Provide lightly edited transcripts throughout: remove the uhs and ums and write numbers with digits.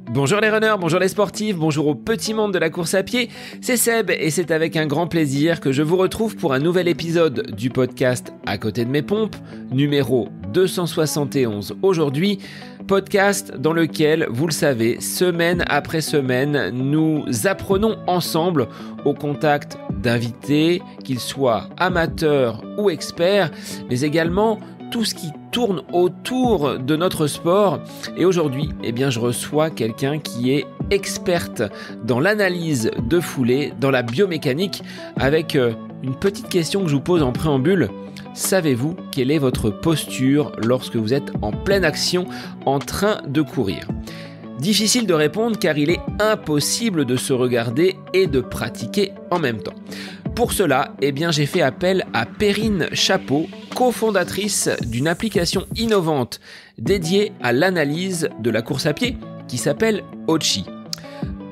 Bonjour les runners, bonjour les sportifs, bonjour au petit monde de la course à pied, c'est Seb et c'est avec un grand plaisir que je vous retrouve pour un nouvel épisode du podcast À côté de mes pompes, numéro 271 aujourd'hui, podcast dans lequel, vous le savez, semaine après semaine, nous apprenons ensemble au contact d'invités, qu'ils soient amateurs ou experts, mais également tout ce qui tourne autour de notre sport. Et aujourd'hui, je reçois quelqu'un qui est experte dans l'analyse de foulée, dans la biomécanique, avec une petite question que je vous pose en préambule. Savez-vous quelle est votre posture lorsque vous êtes en pleine action, en train de courir ? Difficile de répondre car il est impossible de se regarder et de pratiquer en même temps. Pour cela, j'ai fait appel à Perrine Chapeau, cofondatrice d'une application innovante dédiée à l'analyse de la course à pied qui s'appelle Ochi.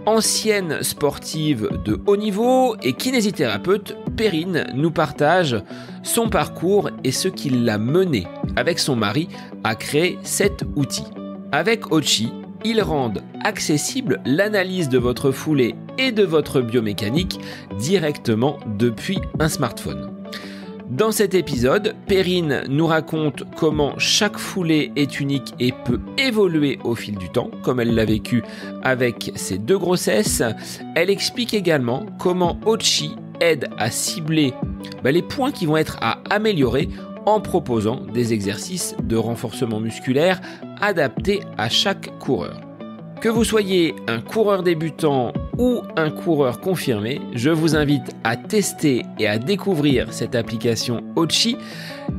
Ancienne sportive de haut niveau et kinésithérapeute, Perrine nous partage son parcours et ce qui l'a mené avec son mari à créer cet outil. Avec Ochi, ils rendent accessible l'analyse de votre foulée et de votre biomécanique directement depuis un smartphone. Dans cet épisode, Perrine nous raconte comment chaque foulée est unique et peut évoluer au fil du temps, comme elle l'a vécu avec ses 2 grossesses. Elle explique également comment Ochi aide à cibler les points qui vont être à améliorer en proposant des exercices de renforcement musculaire adaptés à chaque coureur. Que vous soyez un coureur débutant ou un coureur confirmé, je vous invite à tester et à découvrir cette application Ochi,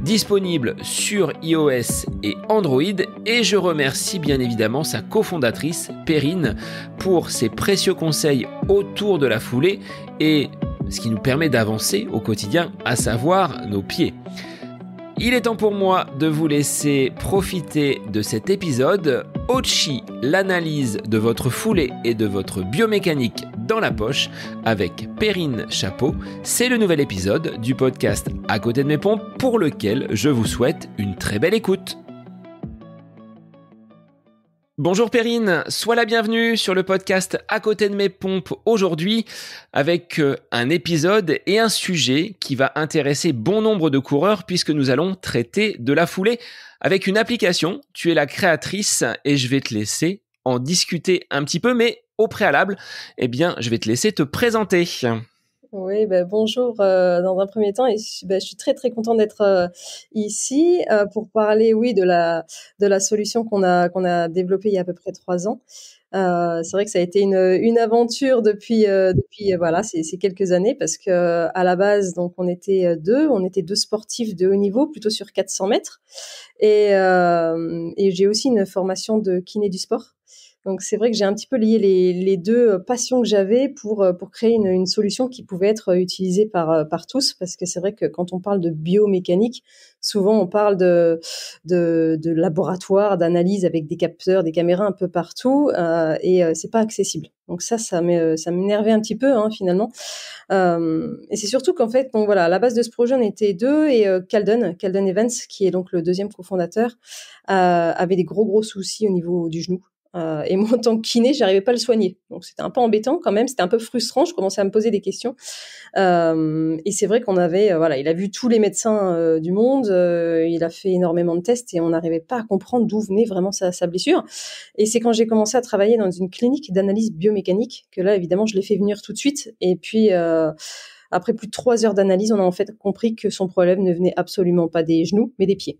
disponible sur iOS et Android, et je remercie bien évidemment sa cofondatrice Perrine pour ses précieux conseils autour de la foulée et ce qui nous permet d'avancer au quotidien, à savoir nos pieds. Il est temps pour moi de vous laisser profiter de cet épisode. Ochi, l'analyse de votre foulée et de votre biomécanique dans la poche avec Perrine Chapeau. C'est le nouvel épisode du podcast À côté de mes pompes pour lequel je vous souhaite une très belle écoute. Bonjour Perrine, sois la bienvenue sur le podcast À côté de mes pompes aujourd'hui avec un épisode et un sujet qui va intéresser bon nombre de coureurs puisque nous allons traiter de la foulée avec une application. Tu es la créatrice et je vais te laisser en discuter un petit peu, mais au préalable, je vais te laisser te présenter. Oui, bonjour dans un premier temps et je suis très très contente d'être ici pour parler de la solution qu'on a développée il y a à peu près 3 ans. C'est vrai que ça a été une aventure depuis voilà ces quelques années parce que à la base donc on était deux sportifs de haut niveau plutôt sur 400 mètres et j'ai aussi une formation de kiné du sport. Donc c'est vrai que j'ai un petit peu lié les 2 passions que j'avais pour créer une solution qui pouvait être utilisée par tous, parce que c'est vrai que quand on parle de biomécanique, souvent on parle de laboratoire, d'analyse avec des capteurs, des caméras un peu partout, et c'est pas accessible. Donc ça m'énervait un petit peu finalement. Et c'est surtout qu'en fait, donc voilà, à la base de ce projet, on était 2 et Calden Evans, qui est donc le 2e cofondateur, avait des gros soucis au niveau du genou. Et moi, en tant que kiné, j'arrivais pas à le soigner. Donc, c'était un peu embêtant quand même. C'était un peu frustrant. Je commençais à me poser des questions. Et c'est vrai qu'on avait, il a vu tous les médecins du monde. Il a fait énormément de tests et on n'arrivait pas à comprendre d'où venait vraiment sa blessure. Et c'est quand j'ai commencé à travailler dans une clinique d'analyse biomécanique que là, évidemment, je l'ai fait venir tout de suite. Et puis, après plus de 3 heures d'analyse, on a en fait compris que son problème ne venait absolument pas des genoux, mais des pieds.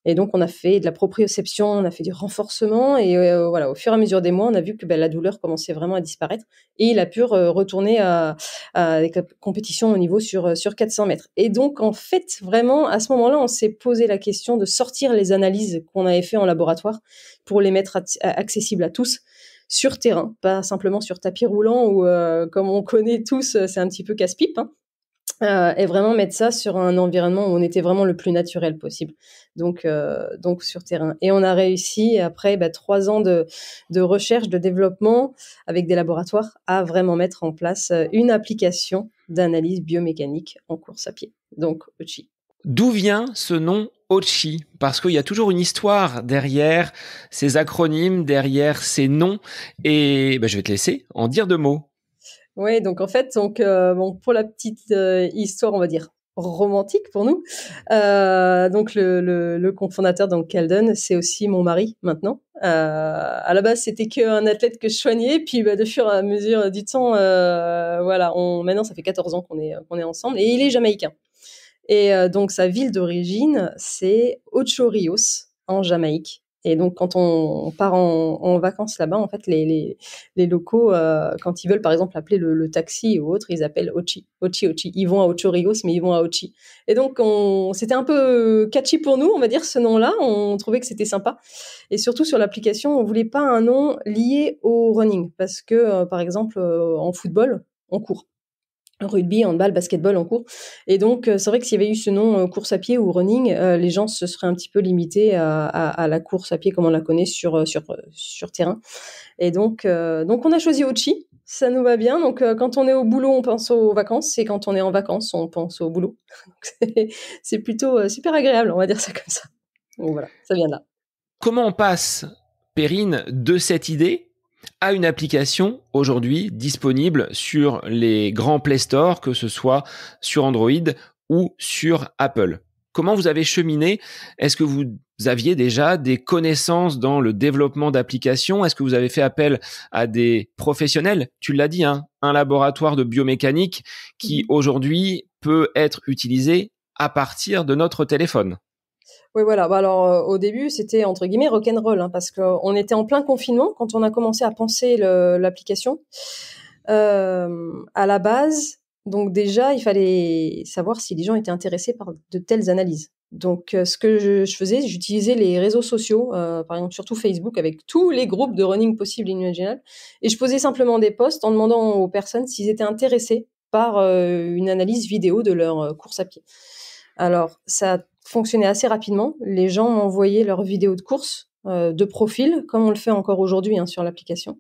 Et donc, on a fait de la proprioception, on a fait du renforcement et au fur et à mesure des mois, on a vu que la douleur commençait vraiment à disparaître et il a pu retourner à des compétitions au niveau sur 400 mètres. Et donc, en fait, vraiment, à ce moment-là, on s'est posé la question de sortir les analyses qu'on avait fait en laboratoire pour les mettre accessibles à tous sur terrain, pas simplement sur tapis roulant où, comme on connaît tous, c'est un petit peu casse-pipe, et vraiment mettre ça sur un environnement où on était vraiment le plus naturel possible. Donc sur terrain. Et on a réussi, après 3 ans de recherche, de développement avec des laboratoires, à vraiment mettre en place une application d'analyse biomécanique en course à pied. Donc, Ochi. D'où vient ce nom Ochi? Parce qu'il y a toujours une histoire derrière ces acronymes, derrière ces noms. Et je vais te laisser en dire 2 mots. Oui, donc en fait, bon, pour la petite histoire, on va dire romantique pour nous. Donc le cofondateur, donc Keldon, c'est aussi mon mari maintenant. À la base, c'était qu'un athlète que je soignais, puis de fur et à mesure du temps, voilà, maintenant ça fait 14 ans qu'on est ensemble, et il est jamaïcain. Et donc sa ville d'origine, c'est Ocho Rios en Jamaïque. Et donc quand on part en vacances là-bas, en fait les locaux, quand ils veulent par exemple appeler le taxi ou autre, ils appellent Ochi, Ochi, Ochi. Ils vont à Ocho Rios, mais ils vont à Ochi. Et donc c'était un peu catchy pour nous, on va dire, ce nom-là. On trouvait que c'était sympa. Et surtout sur l'application, on voulait pas un nom lié au running, parce que par exemple en football, on court. Rugby, handball, basketball en cours. Et donc, c'est vrai que s'il y avait eu ce nom course à pied ou running, les gens se seraient un petit peu limités à la course à pied comme on la connaît sur terrain. Et donc on a choisi Ochi. Ça nous va bien. Donc, quand on est au boulot, on pense aux vacances. Et quand on est en vacances, on pense au boulot. Donc, c'est plutôt super agréable, on va dire ça comme ça. Donc voilà, ça vient de là. Comment on passe, Perrine, de cette idée à une application aujourd'hui disponible sur les grands Play Store, que ce soit sur Android ou sur Apple? Comment vous avez cheminé? Est-ce que vous aviez déjà des connaissances dans le développement d'applications? Est-ce que vous avez fait appel à des professionnels? Tu l'as dit, hein, un laboratoire de biomécanique qui aujourd'hui peut être utilisé à partir de notre téléphone. Oui, voilà. Alors, au début, c'était entre guillemets rock'n'roll, hein, parce qu'on était en plein confinement quand on a commencé à penser l'application. À la base, donc déjà, il fallait savoir si les gens étaient intéressés par de telles analyses. Donc, ce que je faisais, j'utilisais les réseaux sociaux, par exemple surtout Facebook, avec tous les groupes de running possibles et imaginables, et je posais simplement des posts en demandant aux personnes s'ils étaient intéressés par une analyse vidéo de leur course à pied. Alors, ça fonctionnait assez rapidement. Les gens m'envoyaient leurs vidéos de course de profil, comme on le fait encore aujourd'hui, hein, sur l'application.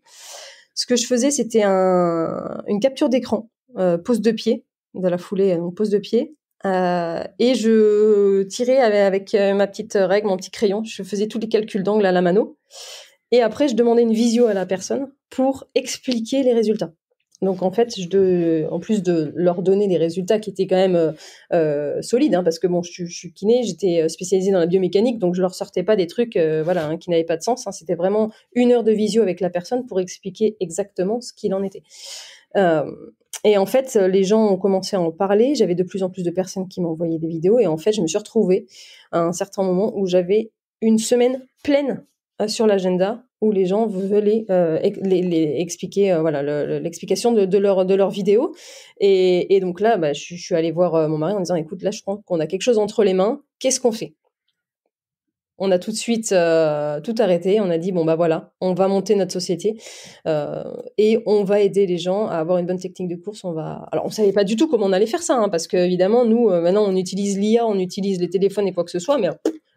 Ce que je faisais, c'était une capture d'écran, pose de pied, de la foulée, donc pose de pied. Et je tirais avec ma petite règle, mon petit crayon. Je faisais tous les calculs d'angle à la mano. Et après, je demandais une visio à la personne pour expliquer les résultats. Donc en fait, en plus de leur donner des résultats qui étaient quand même solides, hein, parce que bon, je suis kiné, j'étais spécialisée dans la biomécanique, donc je leur sortais pas des trucs voilà, hein, qui n'avaient pas de sens, hein. C'était vraiment 1 heure de visio avec la personne pour expliquer exactement ce qu'il en était. Et en fait, les gens ont commencé à en parler. J'avais de plus en plus de personnes qui m'envoyaient des vidéos, et en fait, je me suis retrouvée à un certain moment où j'avais une semaine pleine sur l'agenda où les gens veulent expliquer voilà l'explication de leur vidéo, et donc là je suis allée voir mon mari en disant écoute, là je crois qu'on a quelque chose entre les mains, qu'est-ce qu'on fait? On a tout de suite tout arrêté, on a dit bon voilà, on va monter notre société et on va aider les gens à avoir une bonne technique de course. Alors on savait pas du tout comment on allait faire ça, hein, parce que évidemment nous maintenant on utilise l'IA, on utilise les téléphones et quoi que ce soit, mais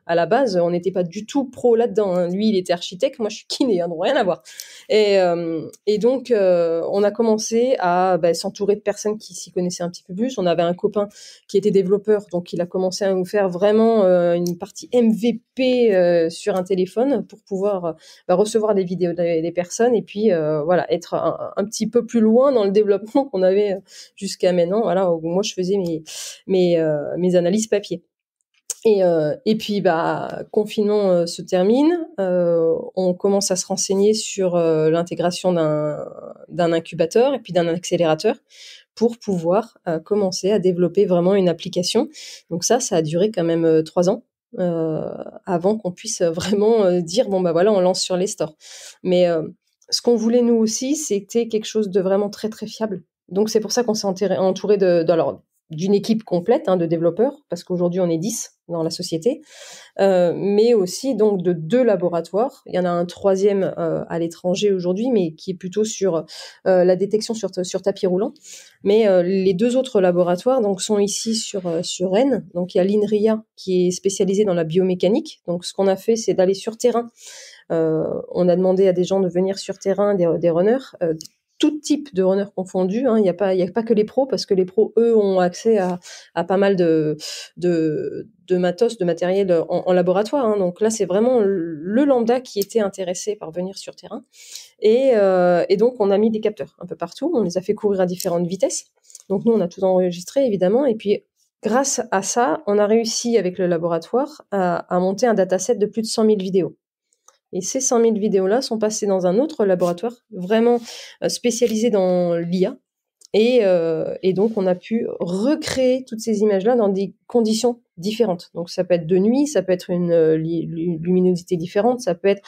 à la base, on n'était pas du tout pro là-dedans, hein. Lui, il était architecte, moi, je suis kiné, hein, donc rien à voir. Et donc, on a commencé à s'entourer de personnes qui s'y connaissaient un petit peu plus. On avait un copain qui était développeur, donc il a commencé à nous faire vraiment une partie MVP sur un téléphone pour pouvoir recevoir des vidéos des personnes, et puis voilà, être un petit peu plus loin dans le développement qu'on avait jusqu'à maintenant. Voilà, où moi, je faisais mes analyses papier. Et puis confinement se termine, on commence à se renseigner sur l'intégration d'un incubateur et puis d'un accélérateur pour pouvoir commencer à développer vraiment une application. Donc ça a duré quand même 3 ans avant qu'on puisse vraiment dire bon voilà, on lance sur les stores. Mais ce qu'on voulait nous aussi, c'était quelque chose de vraiment très très fiable. Donc c'est pour ça qu'on s'est entouré d'une équipe complète, hein, de développeurs, parce qu'aujourd'hui on est 10 dans la société, mais aussi donc de 2 laboratoires. Il y en a un 3e à l'étranger aujourd'hui, mais qui est plutôt sur la détection sur tapis roulant. Mais les 2 autres laboratoires donc sont ici sur Rennes. Donc il y a l'INRIA qui est spécialisé dans la biomécanique. Donc ce qu'on a fait, c'est d'aller sur terrain. On a demandé à des gens de venir sur terrain, des runners, tout type de runners confondus. Il y a pas que les pros, parce que les pros, eux, ont accès à pas mal de matos, de matériel en laboratoire. Donc là, c'est vraiment le lambda qui était intéressé par venir sur terrain. Et donc, on a mis des capteurs un peu partout. On les a fait courir à différentes vitesses. Donc nous, on a tout enregistré, évidemment. Et puis, grâce à ça, on a réussi avec le laboratoire à monter un dataset de plus de 100 000 vidéos. Et ces 100 000 vidéos-là sont passées dans un autre laboratoire, vraiment spécialisé dans l'IA. Et donc, on a pu recréer toutes ces images-là dans des conditions différentes. Donc, ça peut être de nuit, ça peut être une luminosité différente, ça peut être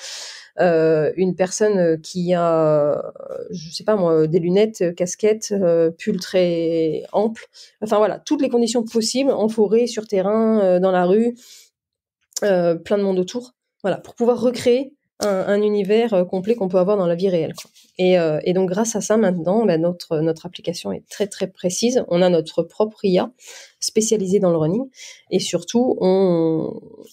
une personne qui a, je sais pas moi, des lunettes, casquette, pull très ample. Enfin voilà, toutes les conditions possibles, en forêt, sur terrain, dans la rue, plein de monde autour. Voilà, pour pouvoir recréer un univers complet qu'on peut avoir dans la vie réelle, quoi. Et donc, grâce à ça, maintenant, notre application est très, très précise. On a notre propre IA spécialisée dans le running. Et surtout,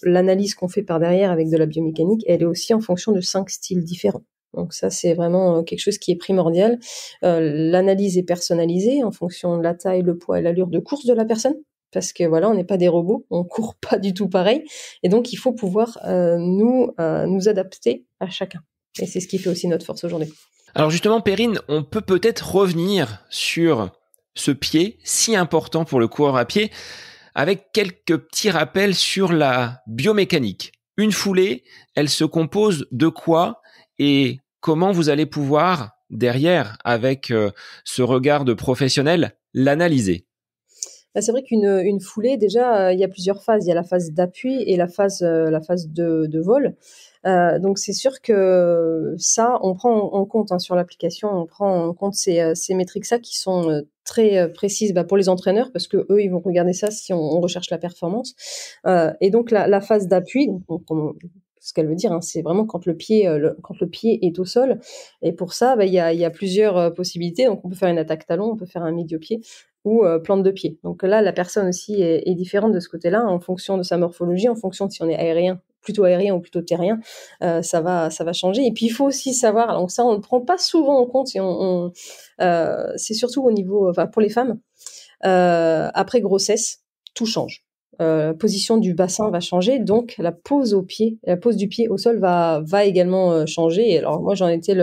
l'analyse qu'on fait par derrière avec de la biomécanique, elle est aussi en fonction de 5 styles différents. Donc ça, c'est vraiment quelque chose qui est primordial. L'analyse est personnalisée en fonction de la taille, le poids et l'allure de course de la personne. Parce que voilà, on n'est pas des robots, on court pas du tout pareil. Et donc, il faut pouvoir nous adapter à chacun. Et c'est ce qui fait aussi notre force aujourd'hui. Alors justement, Perrine, on peut peut-être revenir sur ce pied si important pour le coureur à pied avec quelques petits rappels sur la biomécanique. Une foulée, elle se compose de quoi et comment vous allez pouvoir, derrière, avec ce regard de professionnel, l'analyser? C'est vrai qu'une foulée, déjà, il y a plusieurs phases. Il y a la phase d'appui et la phase de vol. Donc c'est sûr que ça, on prend en compte sur l'application, on prend en compte ces métriques-là qui sont très précises pour les entraîneurs, parce que eux, ils vont regarder ça si on recherche la performance. Et donc la phase d'appui, donc, ce qu'elle veut dire, c'est vraiment quand le pied est au sol. Et pour ça, il y a plusieurs possibilités. Donc on peut faire une attaque talon, on peut faire un midi-pied ou plante de pied. Donc là, la personne aussi est différente de ce côté-là, en fonction de sa morphologie, en fonction de si on est plutôt aérien ou plutôt terrien, ça va changer. Et puis il faut aussi savoir, donc ça on ne prend pas souvent en compte, et c'est surtout au niveau, pour les femmes, après grossesse, tout change. Position du bassin va changer, donc la pose du pied au sol va également changer. Et alors moi, j'en étais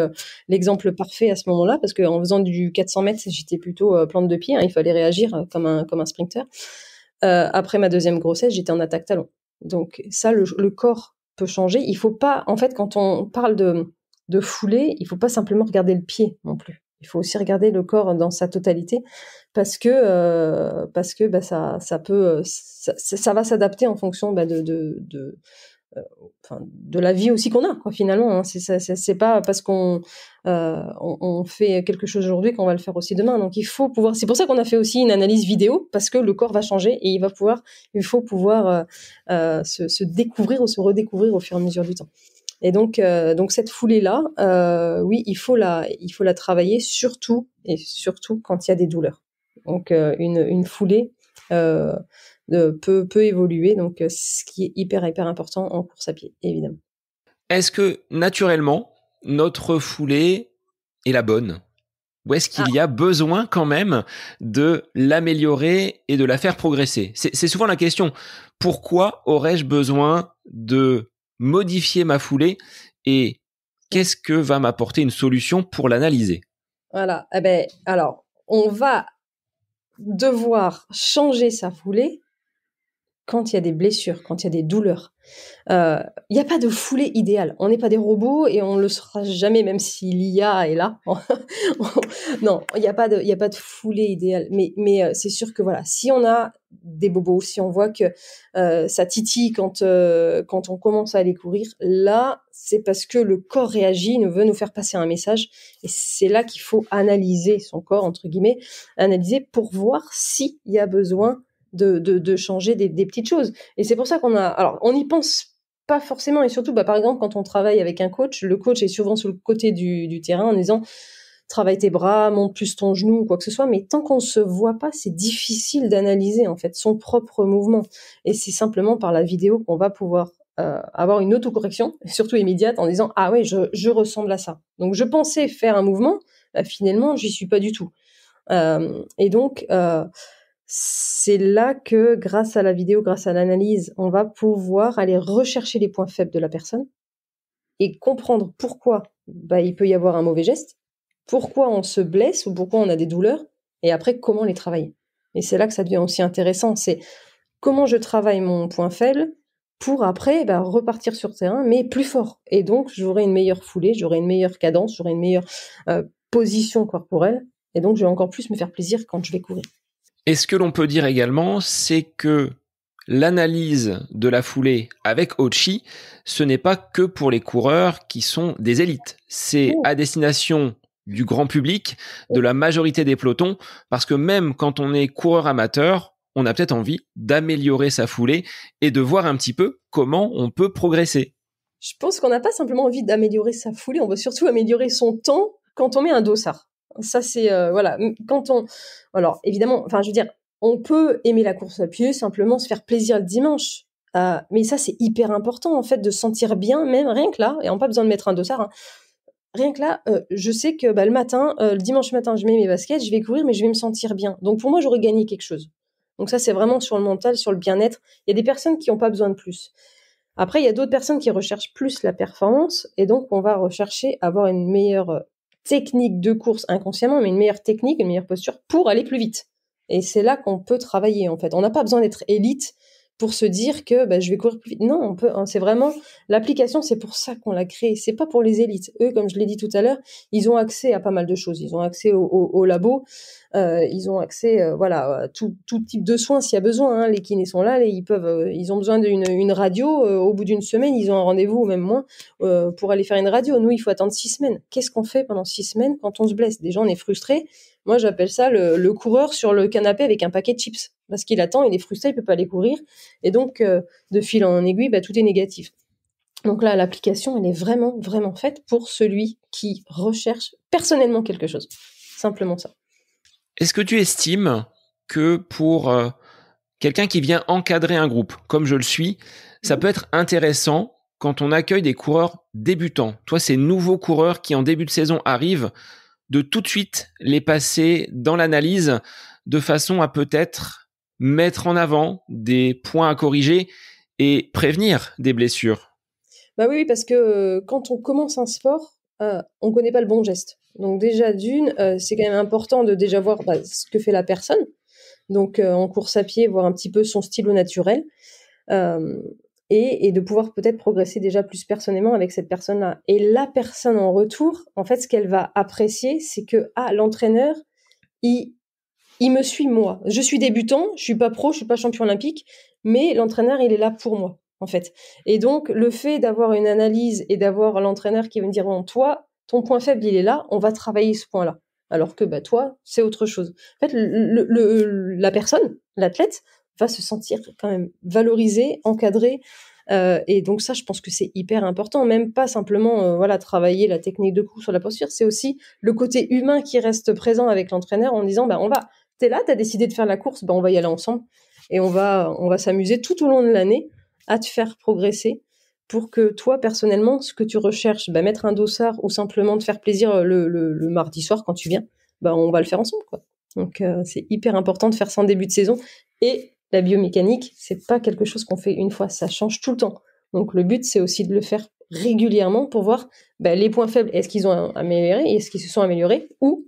l'exemple parfait à ce moment-là, parce qu'en faisant du 400 mètres, j'étais plutôt plante de pied, il fallait réagir comme un sprinter. Après ma deuxième grossesse, j'étais en attaque talon. Donc ça, le corps peut changer. Il faut pas, en fait, quand on parle de foulée, il faut pas simplement regarder le pied non plus. Il faut aussi regarder le corps dans sa totalité, parce que ça va s'adapter en fonction de la vie aussi qu'on a, quoi, finalement. C'est pas parce qu'on fait quelque chose aujourd'hui qu'on va le faire aussi demain. Donc il faut pouvoir. C'est pour ça qu'on a fait aussi une analyse vidéo, parce que le corps va changer et il faut pouvoir se découvrir ou se redécouvrir au fur et à mesure du temps. Et donc cette foulée-là, oui, il faut la travailler, surtout quand il y a des douleurs. Donc une foulée peut évoluer, donc ce qui est hyper important en course à pied, évidemment. Est-ce que naturellement notre foulée est la bonne, ou est-ce qu'il y a besoin quand même de l'améliorer et de la faire progresser? C'est souvent la question. Pourquoi aurais-je besoin de modifier ma foulée, et qu'est-ce que va m'apporter une solution pour l'analyser? Voilà. Alors, on va devoir changer sa foulée quand il y a des blessures, quand il y a des douleurs. Il n'y a pas de foulée idéale. On n'est pas des robots et on le sera jamais, même si l'IA est là. Non, il n'y a pas de foulée idéale. Mais c'est sûr que voilà, si on a des bobos, si on voit que ça titille quand on commence à aller courir, là, c'est parce que le corps réagit, veut nous faire passer un message. Et c'est là qu'il faut analyser son corps, entre guillemets, analyser pour voir s'il y a besoin de changer des petites choses. Et c'est pour ça on n'y pense pas forcément, et surtout, par exemple, quand on travaille avec un coach, le coach est souvent sur le côté du terrain en disant travaille tes bras, monte plus ton genou, quoi que ce soit, mais tant qu'on se voit pas, c'est difficile d'analyser, en fait, son propre mouvement. Et c'est simplement par la vidéo qu'on va pouvoir avoir une autocorrection, surtout immédiate, en disant ah ouais, je ressemble à ça. Donc je pensais faire un mouvement, finalement, j'y suis pas du tout. Et donc, c'est là que grâce à la vidéo, grâce à l'analyse, on va pouvoir aller rechercher les points faibles de la personne et comprendre pourquoi il peut y avoir un mauvais geste, pourquoi on se blesse ou pourquoi on a des douleurs, et après comment les travailler. Et c'est là que ça devient aussi intéressant, c'est comment je travaille mon point faible pour après repartir sur terrain, mais plus fort. Et donc j'aurai une meilleure foulée, j'aurai une meilleure cadence, j'aurai une meilleure position corporelle, et donc je vais encore plus me faire plaisir quand je vais courir. Et ce que l'on peut dire également, c'est que l'analyse de la foulée avec Ochi, ce n'est pas que pour les coureurs qui sont des élites. C'est à destination du grand public, de la majorité des pelotons, parce que même quand on est coureur amateur, on a peut-être envie d'améliorer sa foulée et de voir un petit peu comment on peut progresser. Je pense qu'on n'a pas simplement envie d'améliorer sa foulée, on veut surtout améliorer son temps quand on met un dossard. Ça, c'est, voilà, quand on... Alors, évidemment, enfin, je veux dire, on peut aimer la course à pied, simplement se faire plaisir le dimanche. Mais ça, c'est hyper important, en fait, de se sentir bien, même rien que là, et on n'a pas besoin de mettre un dossard, hein. Rien que là, je sais que le matin, le dimanche matin, je mets mes baskets, je vais courir, mais je vais me sentir bien. Donc, pour moi, j'aurais gagné quelque chose. Donc ça, c'est vraiment sur le mental, sur le bien-être. Il y a des personnes qui n'ont pas besoin de plus. Après, il y a d'autres personnes qui recherchent plus la performance, et donc on va rechercher à avoir une meilleure technique de course inconsciemment, mais une meilleure technique, une meilleure posture pour aller plus vite. Et c'est là qu'on peut travailler, en fait. On n'a pas besoin d'être élite pour se dire que je vais courir plus vite. Non, on peut. C'est vraiment l'application, c'est pour ça qu'on l'a créée. C'est pas pour les élites. Eux, comme je l'ai dit tout à l'heure, ils ont accès à pas mal de choses. Ils ont accès au labo, ils ont accès, à tout type de soins s'il y a besoin. Hein. Les kinés sont là, ils ont besoin d'une radio. Au bout d'une semaine, ils ont un rendez-vous ou même moins pour aller faire une radio. Nous, il faut attendre 6 semaines. Qu'est-ce qu'on fait pendant 6 semaines quand on se blesse? Déjà, on est frustré. Moi, j'appelle ça le coureur sur le canapé avec un paquet de chips. Parce qu'il attend, il est frustré, il peut pas aller courir. Et donc, de fil en aiguille, tout est négatif. Donc là, l'application, elle est vraiment, vraiment faite pour celui qui recherche personnellement quelque chose. Simplement ça. Est-ce que tu estimes que pour quelqu'un qui vient encadrer un groupe, comme je le suis, ça peut être intéressant quand on accueille des coureurs débutants? Toi, ces nouveaux coureurs qui, en début de saison, arrivent, de tout de suite les passer dans l'analyse de façon à peut-être mettre en avant des points à corriger et prévenir des blessures. Oui, parce que quand on commence un sport, on connaît pas le bon geste. Donc déjà d'une, c'est quand même important de déjà voir ce que fait la personne. Donc en course à pied, voir un petit peu son style au naturel. Et de pouvoir peut-être progresser déjà plus personnellement avec cette personne-là. Et la personne en retour, en fait, ce qu'elle va apprécier, c'est que l'entraîneur, il me suit moi. Je suis débutant, je suis pas pro, je suis pas champion olympique, mais l'entraîneur, il est là pour moi, en fait. Et donc, le fait d'avoir une analyse et d'avoir l'entraîneur qui va me dire, bon, toi, ton point faible, il est là, on va travailler ce point-là. Alors que, toi, c'est autre chose. En fait, la personne, l'athlète, va se sentir quand même valorisé, encadré. Et donc ça, je pense que c'est hyper important. Même pas simplement travailler la technique de course sur la posture, c'est aussi le côté humain qui reste présent avec l'entraîneur en disant t'es là, t'as décidé de faire la course, on va y aller ensemble et on va s'amuser tout au long de l'année à te faire progresser pour que toi, personnellement, ce que tu recherches, mettre un dossard ou simplement te faire plaisir le mardi soir quand tu viens, on va le faire ensemble, quoi. Donc c'est hyper important de faire ça en début de saison. Et la biomécanique, c'est pas quelque chose qu'on fait une fois, ça change tout le temps. Donc le but, c'est aussi de le faire régulièrement pour voir les points faibles, est-ce qu'ils ont amélioré, est-ce qu'ils se sont améliorés, ou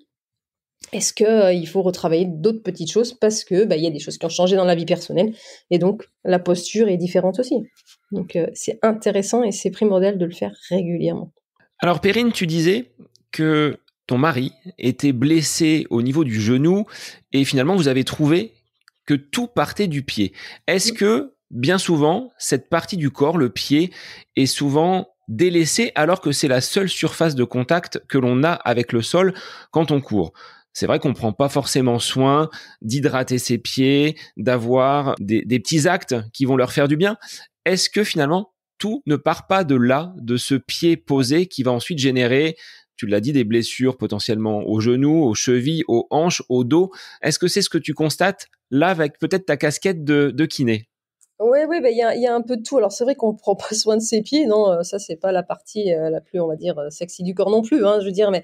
est-ce qu'il faut retravailler d'autres petites choses parce que y a des choses qui ont changé dans la vie personnelle et donc la posture est différente aussi. Donc c'est intéressant et c'est primordial de le faire régulièrement. Alors Perrine, tu disais que ton mari était blessé au niveau du genou et finalement vous avez trouvé que tout partait du pied. Est-ce que bien souvent, cette partie du corps, le pied, est souvent délaissée alors que c'est la seule surface de contact que l'on a avec le sol quand on court? C'est vrai qu'on prend pas forcément soin d'hydrater ses pieds, d'avoir des petits actes qui vont leur faire du bien. Est-ce que finalement, tout ne part pas de là, de ce pied posé qui va ensuite générer, tu l'as dit, des blessures potentiellement aux genoux, aux chevilles, aux hanches, au dos? Est-ce que c'est ce que tu constates là avec peut-être ta casquette de kiné? Ouais, ouais, bah, il y a un peu de tout. Alors c'est vrai qu'on prend pas soin de ses pieds, non, ça c'est pas la partie, la plus, on va dire, sexy du corps non plus, hein, je veux dire, mais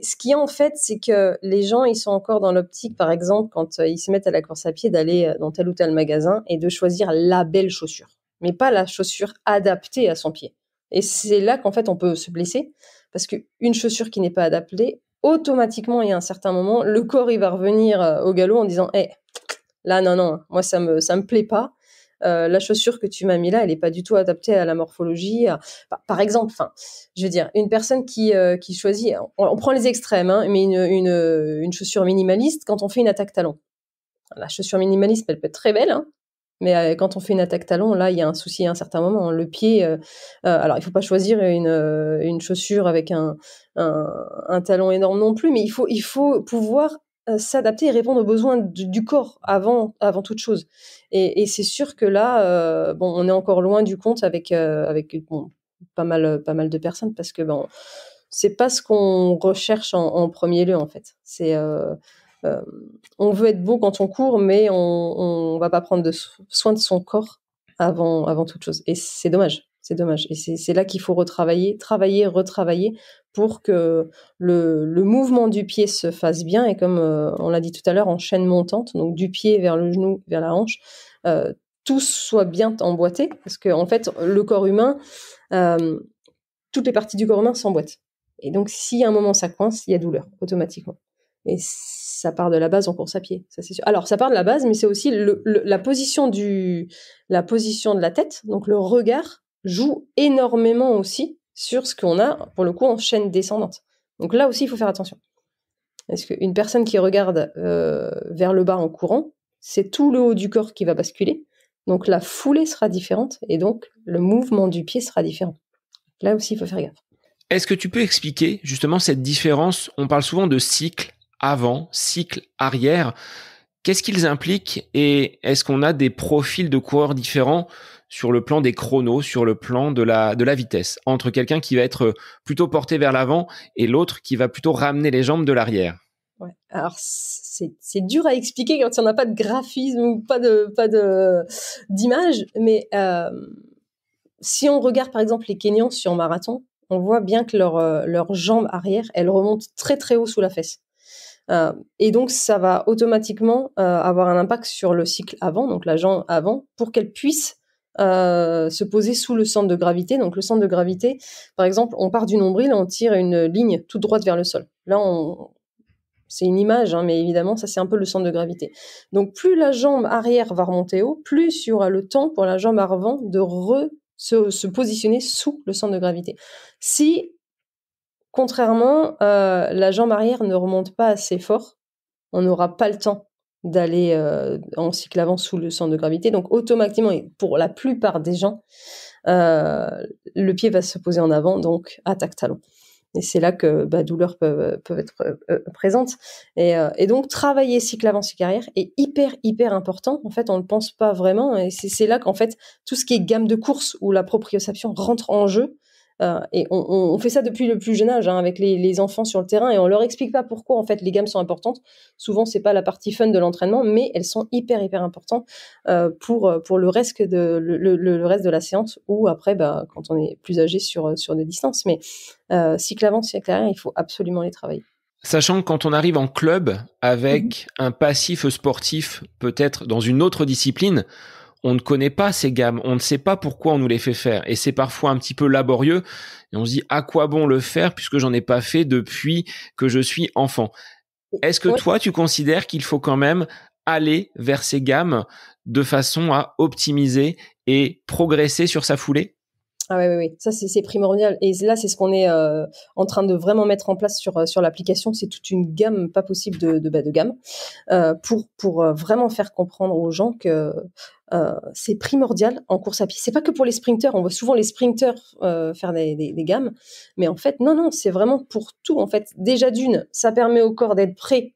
ce qu'il y a en fait, c'est que les gens, ils sont encore dans l'optique, par exemple, quand ils se mettent à la course à pied, d'aller dans tel ou tel magasin et de choisir la belle chaussure, mais pas la chaussure adaptée à son pied. Et c'est là qu'en fait on peut se blesser, parce qu'une chaussure qui n'est pas adaptée, automatiquement, il y a un certain moment, le corps il va revenir au galop en disant, là non non, moi ça me plaît pas. La chaussure que tu m'as mis là, elle est pas du tout adaptée à la morphologie. Par exemple, enfin, je veux dire, une personne qui choisit, on prend les extrêmes, hein, mais une chaussure minimaliste quand on fait une attaque talon. La chaussure minimaliste, elle peut être très belle, hein, mais quand on fait une attaque talon, là, il y a un souci à un certain moment. Le pied, alors il faut pas choisir une chaussure avec un talon énorme non plus, mais il faut pouvoir s'adapter et répondre aux besoins du corps avant toute chose. Et c'est sûr que là, bon, on est encore loin du compte avec bon, pas mal de personnes, parce que bon, c'est pas ce qu'on recherche en premier lieu en fait. Euh, on veut être beau quand on court, mais on va pas prendre soin de son corps avant toute chose. Et c'est dommage, c'est dommage. Et c'est là qu'il faut retravailler, travailler, retravailler pour que le mouvement du pied se fasse bien. Et comme on l'a dit tout à l'heure, en chaîne montante, donc du pied vers le genou, vers la hanche, tout soit bien emboîté, parce que en fait, le corps humain, euh, toutes les parties du corps humain s'emboîtent. Et donc, si à un moment ça coince, il y a douleur automatiquement. Et ça part de la base en course à pied, ça c'est sûr. Alors, ça part de la base, mais c'est aussi la position la position de la tête. Donc, le regard joue énormément aussi sur ce qu'on a, pour le coup, en chaîne descendante. Donc là aussi, il faut faire attention. Parce qu'une personne qui regarde vers le bas en courant, c'est tout le haut du corps qui va basculer. Donc, la foulée sera différente et donc le mouvement du pied sera différent. Là aussi, il faut faire gaffe. Est-ce que tu peux expliquer justement cette différence? On parle souvent de cycle avant, cycle arrière. Qu'est-ce qu'ils impliquent et est-ce qu'on a des profils de coureurs différents sur le plan des chronos, sur le plan de la vitesse, entre quelqu'un qui va être plutôt porté vers l'avant et l'autre qui va plutôt ramener les jambes de l'arrière? Ouais. Alors c'est dur à expliquer quand il n'y en a pas de graphisme ou pas d'image, mais si on regarde par exemple les Kenyans sur marathon, on voit bien que leur jambe arrière, elle remonte très très haut sous la fesse. Et donc ça va automatiquement avoir un impact sur le cycle avant, donc la jambe avant, pour qu'elle puisse se poser sous le centre de gravité. Donc le centre de gravité, par exemple, on part du nombril, on tire une ligne toute droite vers le sol. Là, c'est une image, hein, mais évidemment, ça c'est un peu le centre de gravité. Donc plus la jambe arrière va remonter haut, plus il y aura le temps pour la jambe avant de se positionner sous le centre de gravité. Si, contrairement, la jambe arrière ne remonte pas assez fort, on n'aura pas le temps d'aller en cycle avant sous le centre de gravité. Donc automatiquement, et pour la plupart des gens, le pied va se poser en avant, donc attaque talon. Et c'est là que douleurs peuvent être présentes. Et donc, travailler cycle avant, cycle arrière est hyper important. En fait, on ne le pense pas vraiment. Et c'est là qu'en fait, tout ce qui est gamme de course ou la proprioception rentre en jeu. Et on fait ça depuis le plus jeune âge, hein, avec les enfants sur le terrain, et on leur explique pas pourquoi en fait les gammes sont importantes. Souvent c'est pas la partie fun de l'entraînement, mais elles sont hyper importantes pour le reste le reste de la séance, ou après quand on est plus âgé sur des distances. Mais cycle avant, cycle arrière, il faut absolument les travailler. Sachant que quand on arrive en club avec un passif sportif, peut-être dans une autre discipline, on ne connaît pas ces gammes, on ne sait pas pourquoi on nous les fait faire. Et c'est parfois un petit peu laborieux. Et on se dit, à quoi bon le faire puisque j'en ai pas fait depuis que je suis enfant. Est-ce que Ouais. toi, tu considères qu'il faut quand même aller vers ces gammes de façon à optimiser et progresser sur sa foulée? Ah oui, ça c'est primordial. Et là, c'est ce qu'on est en train de vraiment mettre en place sur l'application. C'est toute une gamme pas possible de gamme pour vraiment faire comprendre aux gens que c'est primordial en course à pied. C'est pas que pour les sprinteurs. On voit souvent les sprinteurs faire des gammes, mais en fait non, c'est vraiment pour tout. En fait, déjà d'une, ça permet au corps d'être prêt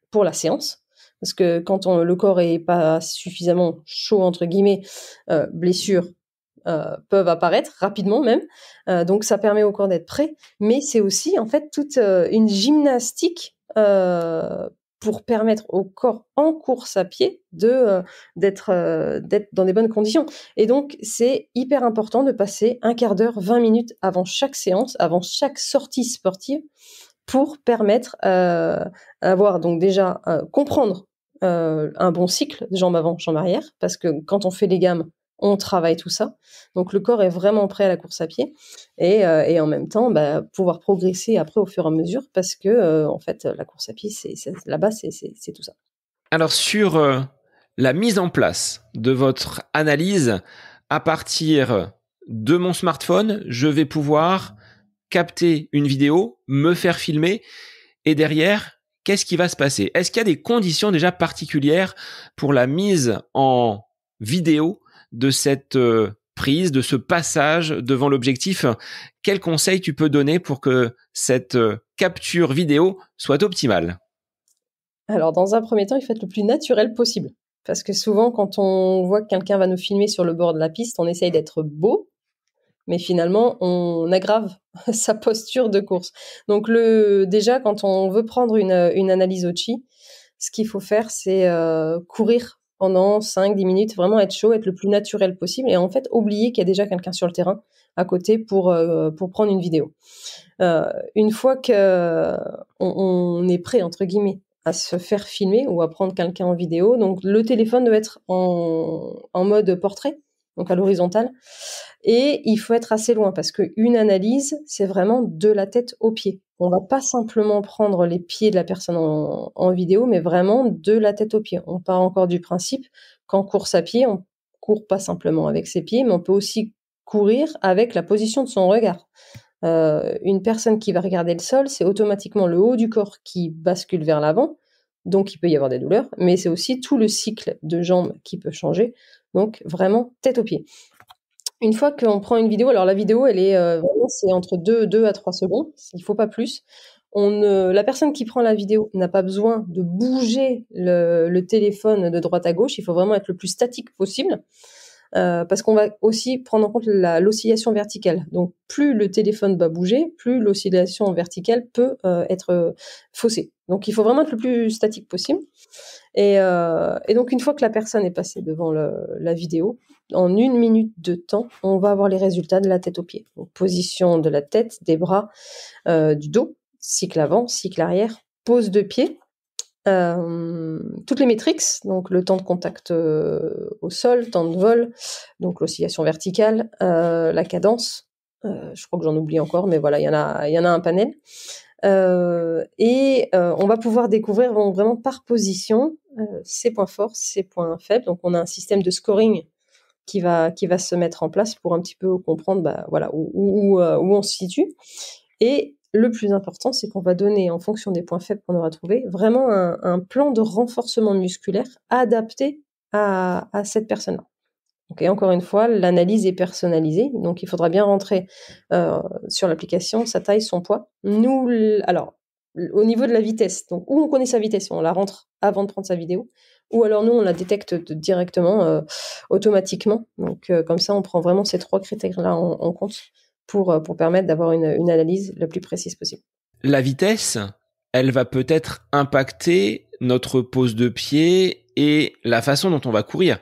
pour la séance. Parce que quand le corps est pas suffisamment chaud entre guillemets, blessure peuvent apparaître rapidement même. Donc ça permet au corps d'être prêt, mais c'est aussi en fait toute une gymnastique pour permettre au corps en course à pied d'être dans des bonnes conditions. Et donc, c'est hyper important de passer un quart d'heure, 20 minutes avant chaque séance, avant chaque sortie sportive, pour permettre avoir donc déjà comprendre un bon cycle, jambes avant, jambes arrière, parce que quand on fait les gammes, on travaille tout ça. Donc le corps est vraiment prêt à la course à pied et en même temps pouvoir progresser après au fur et à mesure parce que en fait la course à pied la base c'est tout ça. Alors sur la mise en place de votre analyse à partir de mon smartphone, je vais pouvoir capter une vidéo, me faire filmer et derrière, qu'est-ce qui va se passer? Est-ce qu'il y a des conditions déjà particulières pour la mise en vidéo de cette prise, de ce passage devant l'objectif? Quels conseils tu peux donner pour que cette capture vidéo soit optimale? Alors, dans un premier temps, il faut être le plus naturel possible. Parce que souvent, quand on voit que quelqu'un va nous filmer sur le bord de la piste, on essaye d'être beau, mais finalement, on aggrave sa posture de course. Donc, déjà, quand on veut prendre une analyse Ochi, ce qu'il faut faire, c'est courir pendant 5-10 minutes, vraiment être chaud, être le plus naturel possible, et en fait, oublier qu'il y a déjà quelqu'un sur le terrain à côté pour prendre une vidéo. Une fois qu'on est prêt, entre guillemets, à se faire filmer ou à prendre quelqu'un en vidéo, donc le téléphone doit être en mode portrait, donc à l'horizontale, et il faut être assez loin parce qu'une analyse, c'est vraiment de la tête aux pieds. On va pas simplement prendre les pieds de la personne en vidéo, mais vraiment de la tête aux pieds. On part encore du principe qu'en course à pied, on court pas simplement avec ses pieds, mais on peut aussi courir avec la position de son regard. Une personne qui va regarder le sol, c'est automatiquement le haut du corps qui bascule vers l'avant, donc il peut y avoir des douleurs, mais c'est aussi tout le cycle de jambes qui peut changer, donc vraiment tête aux pieds. Une fois qu'on prend une vidéo, alors la vidéo, elle est vraiment, c'est entre 2 à 3 secondes, il faut pas plus. La personne qui prend la vidéo n'a pas besoin de bouger le téléphone de droite à gauche, il faut vraiment être le plus statique possible. Parce qu'on va aussi prendre en compte l'oscillation verticale. Donc, plus le téléphone va bouger, plus l'oscillation verticale peut être faussée. Donc, il faut vraiment être le plus statique possible. Et donc, une fois que la personne est passée devant la vidéo, en 1 minute de temps, on va avoir les résultats de la tête aux pieds. Donc, position de la tête, des bras, du dos, cycle avant, cycle arrière, pose de pied. Toutes les métriques, donc le temps de contact au sol, temps de vol, donc l'oscillation verticale, la cadence, je crois que j'en oublie encore, mais voilà, il y en a un panel. On va pouvoir découvrir vraiment par position ses points forts, ses points faibles. Donc on a un système de scoring qui va se mettre en place pour un petit peu comprendre où on se situe. Et le plus important, c'est qu'on va donner, en fonction des points faibles qu'on aura trouvés, vraiment un plan de renforcement musculaire adapté à cette personne-là. Donc, et encore une fois, l'analyse est personnalisée, donc il faudra bien rentrer sur l'application sa taille, son poids. Alors, au niveau de la vitesse, donc où on connaît sa vitesse, on la rentre avant de prendre sa vidéo, ou alors nous, on la détecte directement, automatiquement. Donc, comme ça, on prend vraiment ces 3 critères-là en compte pour permettre d'avoir une analyse la plus précise possible. La vitesse, elle va peut-être impacter notre pose de pied et la façon dont on va courir.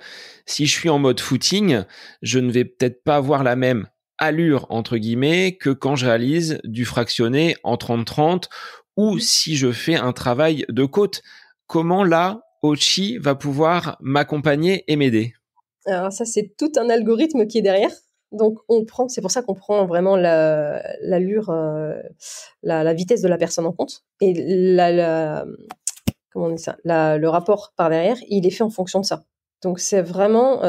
Si je suis en mode footing, je ne vais peut-être pas avoir la même allure, entre guillemets, que quand je réalise du fractionné en 30-30 ou si je fais un travail de côte. Comment là, Ochi va pouvoir m'accompagner et m'aider? Alors ça, c'est tout un algorithme qui est derrière. Donc c'est pour ça qu'on prend vraiment l'allure, la vitesse de la personne en compte. Et comment on dit ça, le rapport par derrière, il est fait en fonction de ça. Donc c'est vraiment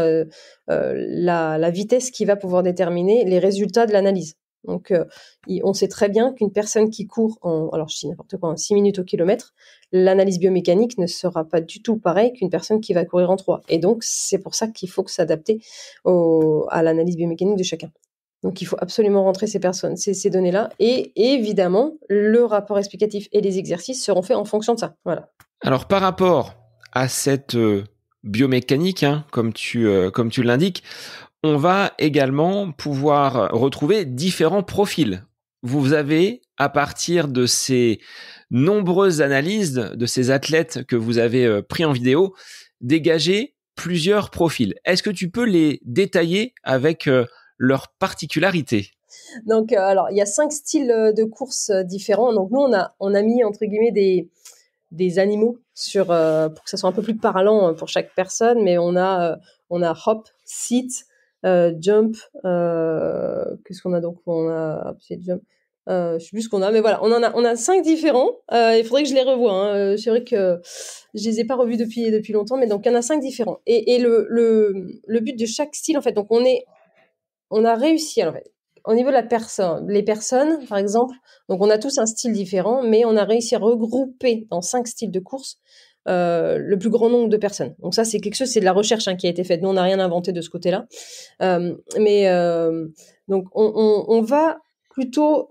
la vitesse qui va pouvoir déterminer les résultats de l'analyse. Donc on sait très bien qu'une personne qui court alors je dis n'importe quoi, en 6 minutes au kilomètre, l'analyse biomécanique ne sera pas du tout pareille qu'une personne qui va courir en 3. Et donc c'est pour ça qu'il faut s'adapter à l'analyse biomécanique de chacun. Donc il faut absolument rentrer ces données-là. Et évidemment, le rapport explicatif et les exercices seront faits en fonction de ça. Voilà. Alors par rapport à cette biomécanique, comme tu l'indiques, on va également pouvoir retrouver différents profils. Vous avez à partir de ces nombreuses analyses de ces athlètes que vous avez pris en vidéo, dégager plusieurs profils. Est-ce que tu peux les détailler avec leurs particularités ? Donc, alors, il y a 5 styles de course différents. Donc, nous, on a mis, entre guillemets, des animaux pour que ça soit un peu plus parlant pour chaque personne. Mais on a hop, sit, jump. Qu'est-ce qu'on a donc? On a hop, sit, jump. Je sais plus ce qu'on a, mais voilà, on a 5 différents. Il faudrait que je les revoie. Hein. C'est vrai que je les ai pas revus depuis longtemps, mais donc il y en a 5 différents. Et le but de chaque style, en fait, donc on a réussi, en fait, au niveau de les personnes, par exemple, donc on a tous un style différent, mais on a réussi à regrouper dans 5 styles de course le plus grand nombre de personnes. Donc ça, c'est quelque chose, c'est de la recherche qui a été faite. Nous, on n'a rien inventé de ce côté-là. Donc on va plutôt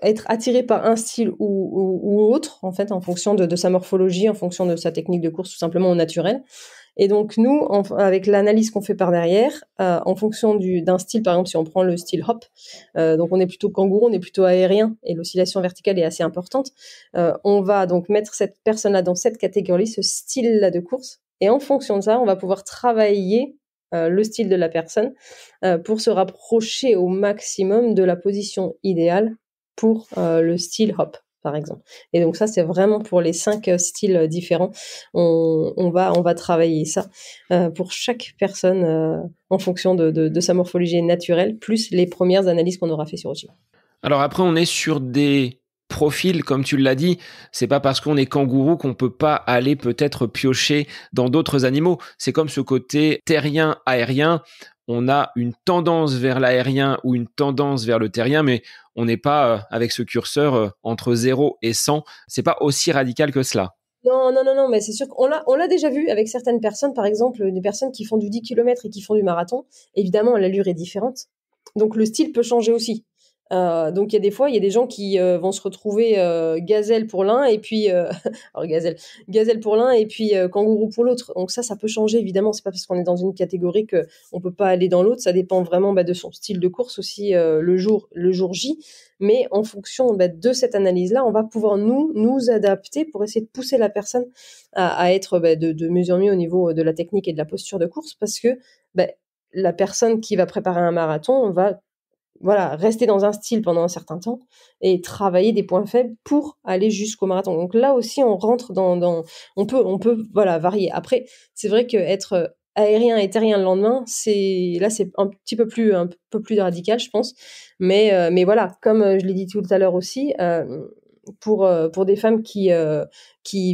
être attiré par un style ou autre, en fait, en fonction de sa morphologie, en fonction de sa technique de course, tout simplement au naturel. Et donc, nous, avec l'analyse qu'on fait par derrière, en fonction d'un style, par exemple, si on prend le style hop, donc on est plutôt kangourou, on est plutôt aérien, et l'oscillation verticale est assez importante, on va donc mettre cette personne-là dans cette catégorie, ce style-là de course, et en fonction de ça, on va pouvoir travailler le style de la personne pour se rapprocher au maximum de la position idéale pour le style hop, par exemple. Et donc ça, c'est vraiment pour les 5 styles différents. On va travailler ça pour chaque personne en fonction de sa morphologie naturelle, plus les premières analyses qu'on aura fait sur Ochi. Alors après, on est sur des profils, comme tu l'as dit. C'est pas parce qu'on est kangourou qu'on peut pas aller peut-être piocher dans d'autres animaux. C'est comme ce côté terrien, aérien. On a une tendance vers l'aérien ou une tendance vers le terrien, mais on n'est pas avec ce curseur entre 0 et 100. C'est pas aussi radical que cela. Non, mais c'est sûr qu'on l'a déjà vu avec certaines personnes, par exemple, des personnes qui font du 10 km et qui font du marathon. Évidemment, l'allure est différente. Donc, le style peut changer aussi. Donc, il y a des fois, il y a des gens qui vont se retrouver gazelle pour l'un et puis alors gazelle pour l'un et puis kangourou pour l'autre. Donc ça peut changer évidemment. C'est pas parce qu'on est dans une catégorie que on peut pas aller dans l'autre. Ça dépend vraiment de son style de course aussi le jour J. Mais en fonction de cette analyse-là, on va pouvoir nous adapter pour essayer de pousser la personne à être de mieux en mieux au niveau de la technique et de la posture de course, parce que la personne qui va préparer un marathon va rester dans un style pendant un certain temps et travailler des points faibles pour aller jusqu'au marathon. Donc là aussi, on rentre on peut varier. Après, c'est vrai que être aérien et terrien le lendemain, c'est un peu plus radical, je pense. Mais voilà, comme je l'ai dit tout à l'heure aussi, pour des femmes qui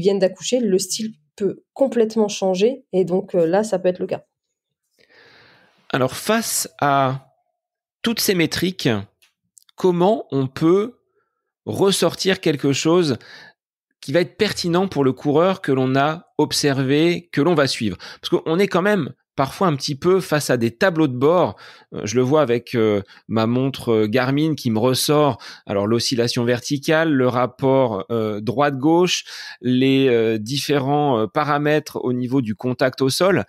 viennent d'accoucher, le style peut complètement changer et donc là, ça peut être le cas. Alors face à toutes ces métriques, comment on peut ressortir quelque chose qui va être pertinent pour le coureur que l'on a observé, que l'on va suivre? Parce qu'on est quand même parfois un petit peu face à des tableaux de bord. Je le vois avec ma montre Garmin qui me ressort alors l'oscillation verticale, le rapport droite-gauche, les différents paramètres au niveau du contact au sol.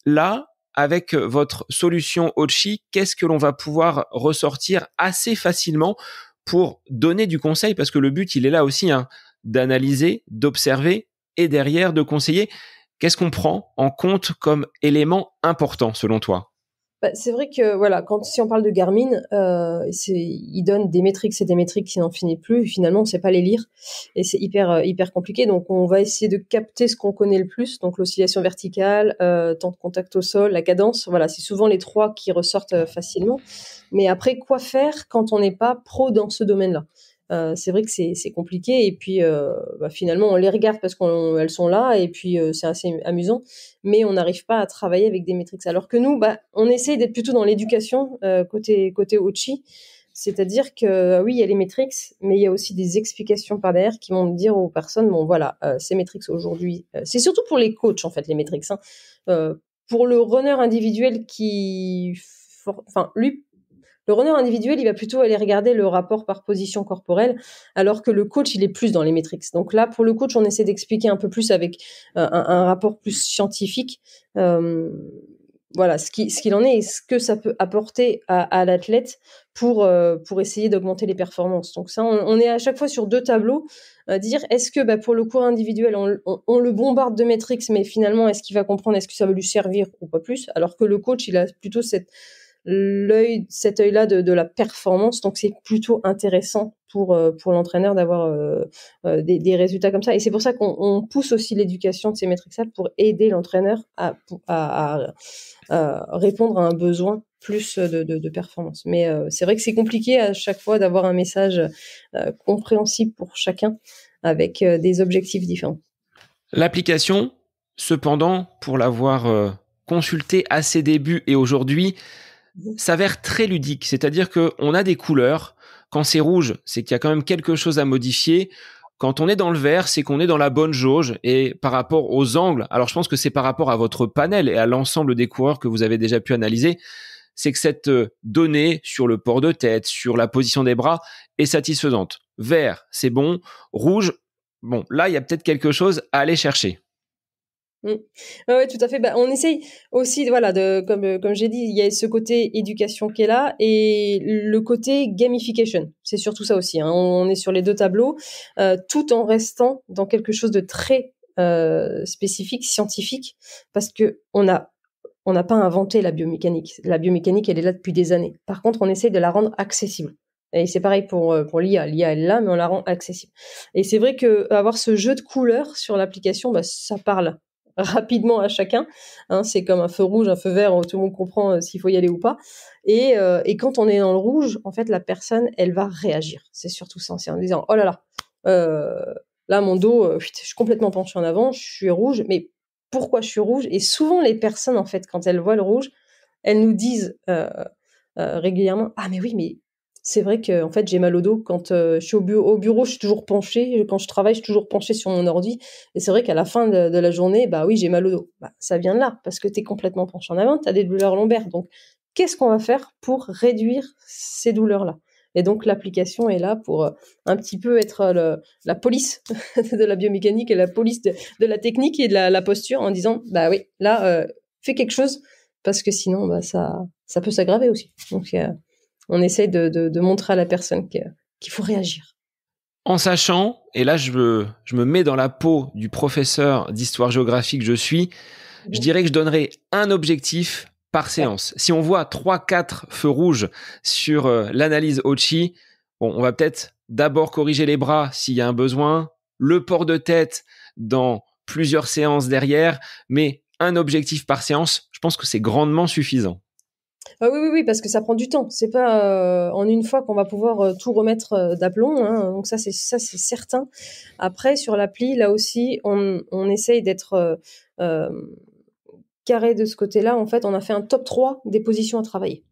Là, avec votre solution Ochi, qu'est-ce que l'on va pouvoir ressortir assez facilement pour donner du conseil? Parce que le but, il est là aussi, d'analyser, d'observer et derrière de conseiller. Qu'est-ce qu'on prend en compte comme élément important selon toi? C'est vrai que si on parle de Garmin, il donne des métriques et des métriques qui n'en finissent plus. Et finalement, on ne sait pas les lire et c'est hyper compliqué. Donc, on va essayer de capter ce qu'on connaît le plus. Donc, l'oscillation verticale, temps de contact au sol, la cadence. Voilà, c'est souvent les 3 qui ressortent facilement. Mais après, quoi faire quand on n'est pas pro dans ce domaine-là? C'est vrai que c'est compliqué et puis finalement on les regarde parce qu'elles sont là et puis c'est assez amusant, mais on n'arrive pas à travailler avec des métriques. Alors que nous, on essaye d'être plutôt dans l'éducation côté Ochi, c'est-à-dire que oui, il y a les métriques, mais il y a aussi des explications par derrière qui vont dire aux personnes ces métriques aujourd'hui, c'est surtout pour les coachs en fait les métriques. Pour le runner individuel lui. Le runner individuel, il va plutôt aller regarder le rapport par position corporelle, alors que le coach, il est plus dans les métriques. Donc là, pour le coach, on essaie d'expliquer un peu plus avec un rapport plus scientifique. voilà, ce qu'il en est et ce que ça peut apporter à l'athlète pour essayer d'augmenter les performances. Donc ça, on est à chaque fois sur 2 tableaux, à dire est-ce que, pour le cours individuel, on le bombarde de métriques, mais finalement, est-ce qu'il va comprendre, est-ce que ça va lui servir ou pas plus? Alors que le coach, il a plutôt cet œil-là de la performance, donc c'est plutôt intéressant pour l'entraîneur d'avoir des résultats comme ça. Et c'est pour ça qu'on pousse aussi l'éducation de ces métriques-là pour aider l'entraîneur à répondre à un besoin plus de performance. Mais c'est vrai que c'est compliqué à chaque fois d'avoir un message compréhensible pour chacun avec des objectifs différents. L'application, cependant, pour l'avoir consultée à ses débuts et aujourd'hui, s'avère très ludique. C'est-à-dire qu'on a des couleurs. Quand c'est rouge, c'est qu'il y a quand même quelque chose à modifier. Quand on est dans le vert, c'est qu'on est dans la bonne jauge. Et par rapport aux angles, alors je pense que c'est par rapport à votre panel et à l'ensemble des coureurs que vous avez déjà pu analyser, c'est que cette donnée sur le port de tête, sur la position des bras est satisfaisante. Vert, c'est bon. Rouge, bon, là, il y a peut-être quelque chose à aller chercher. Ouais, tout à fait. On essaye aussi, voilà, comme j'ai dit, il y a ce côté éducation qui est là et le côté gamification. C'est surtout ça aussi, hein. On est sur les 2 tableaux, tout en restant dans quelque chose de très spécifique, scientifique, parce que on n'a pas inventé la biomécanique. La biomécanique, elle est là depuis des années. Par contre, on essaye de la rendre accessible. Et c'est pareil pour l'IA. L'IA, elle est là, mais on la rend accessible. Et c'est vrai que avoir ce jeu de couleurs sur l'application, ça parle rapidement à chacun, hein. C'est comme un feu rouge, un feu vert, tout le monde comprend s'il faut y aller ou pas. Et quand on est dans le rouge, en fait, la personne, elle va réagir. C'est surtout ça, c'est en disant, oh là là, là mon dos, je suis complètement penché en avant, je suis rouge, mais pourquoi je suis rouge? Et souvent les personnes, en fait, quand elles voient le rouge, elles nous disent régulièrement, ah mais oui, mais c'est vrai que en fait j'ai mal au dos quand je suis au bureau, je suis toujours penchée, quand je travaille, je suis toujours penchée sur mon ordi, et c'est vrai qu'à la fin de la journée, oui, j'ai mal au dos. Ça vient de là parce que tu es complètement penché en avant, tu as des douleurs lombaires. Donc qu'est-ce qu'on va faire pour réduire ces douleurs-là? Et donc l'application est là pour un petit peu être la police de la biomécanique et la police de la technique et de la posture, en disant oui, là fais quelque chose parce que sinon ça peut s'aggraver aussi. Donc on essaie de montrer à la personne qu'il faut réagir. En sachant, et là je me mets dans la peau du professeur d'histoire-géographie que je suis, je dirais que je donnerais un objectif par séance. Si on voit 3-4 feux rouges sur l'analyse Ochi, bon, on va peut-être d'abord corriger les bras s'il y a un besoin, le port de tête dans plusieurs séances derrière, mais un objectif par séance, je pense que c'est grandement suffisant. Oui, parce que ça prend du temps. C'est pas en une fois qu'on va pouvoir tout remettre d'aplomb, hein. Donc ça c'est certain. Après sur l'appli, là aussi, on essaye d'être carré de ce côté-là. En fait, on a fait un top 3 des positions à travailler.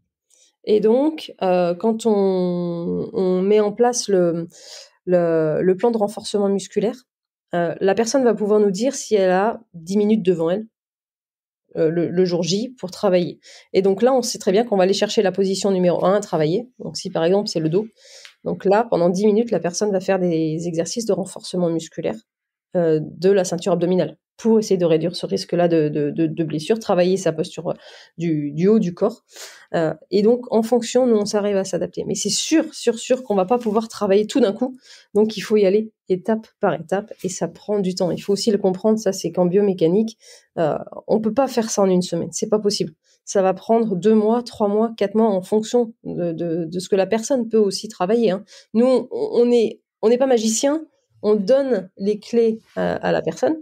Et donc, quand on met en place le plan de renforcement musculaire, la personne va pouvoir nous dire si elle a 10 minutes devant elle le jour J pour travailler. Et donc là, on sait très bien qu'on va aller chercher la position numéro 1 à travailler. Donc si par exemple c'est le dos, donc là, pendant 10 minutes, la personne va faire des exercices de renforcement musculaire de la ceinture abdominale pour essayer de réduire ce risque-là de blessure, travailler sa posture du haut du corps. Et donc, en fonction, nous, on s'arrive à s'adapter. Mais c'est sûr qu'on va pas pouvoir travailler tout d'un coup. Donc, il faut y aller étape par étape et ça prend du temps. Il faut aussi le comprendre, ça, c'est qu'en biomécanique, on peut pas faire ça en une semaine. C'est pas possible. Ça va prendre 2 mois, 3 mois, 4 mois en fonction de ce que la personne peut aussi travailler, hein. Nous, on n'est pas magicien. On donne les clés à la personne,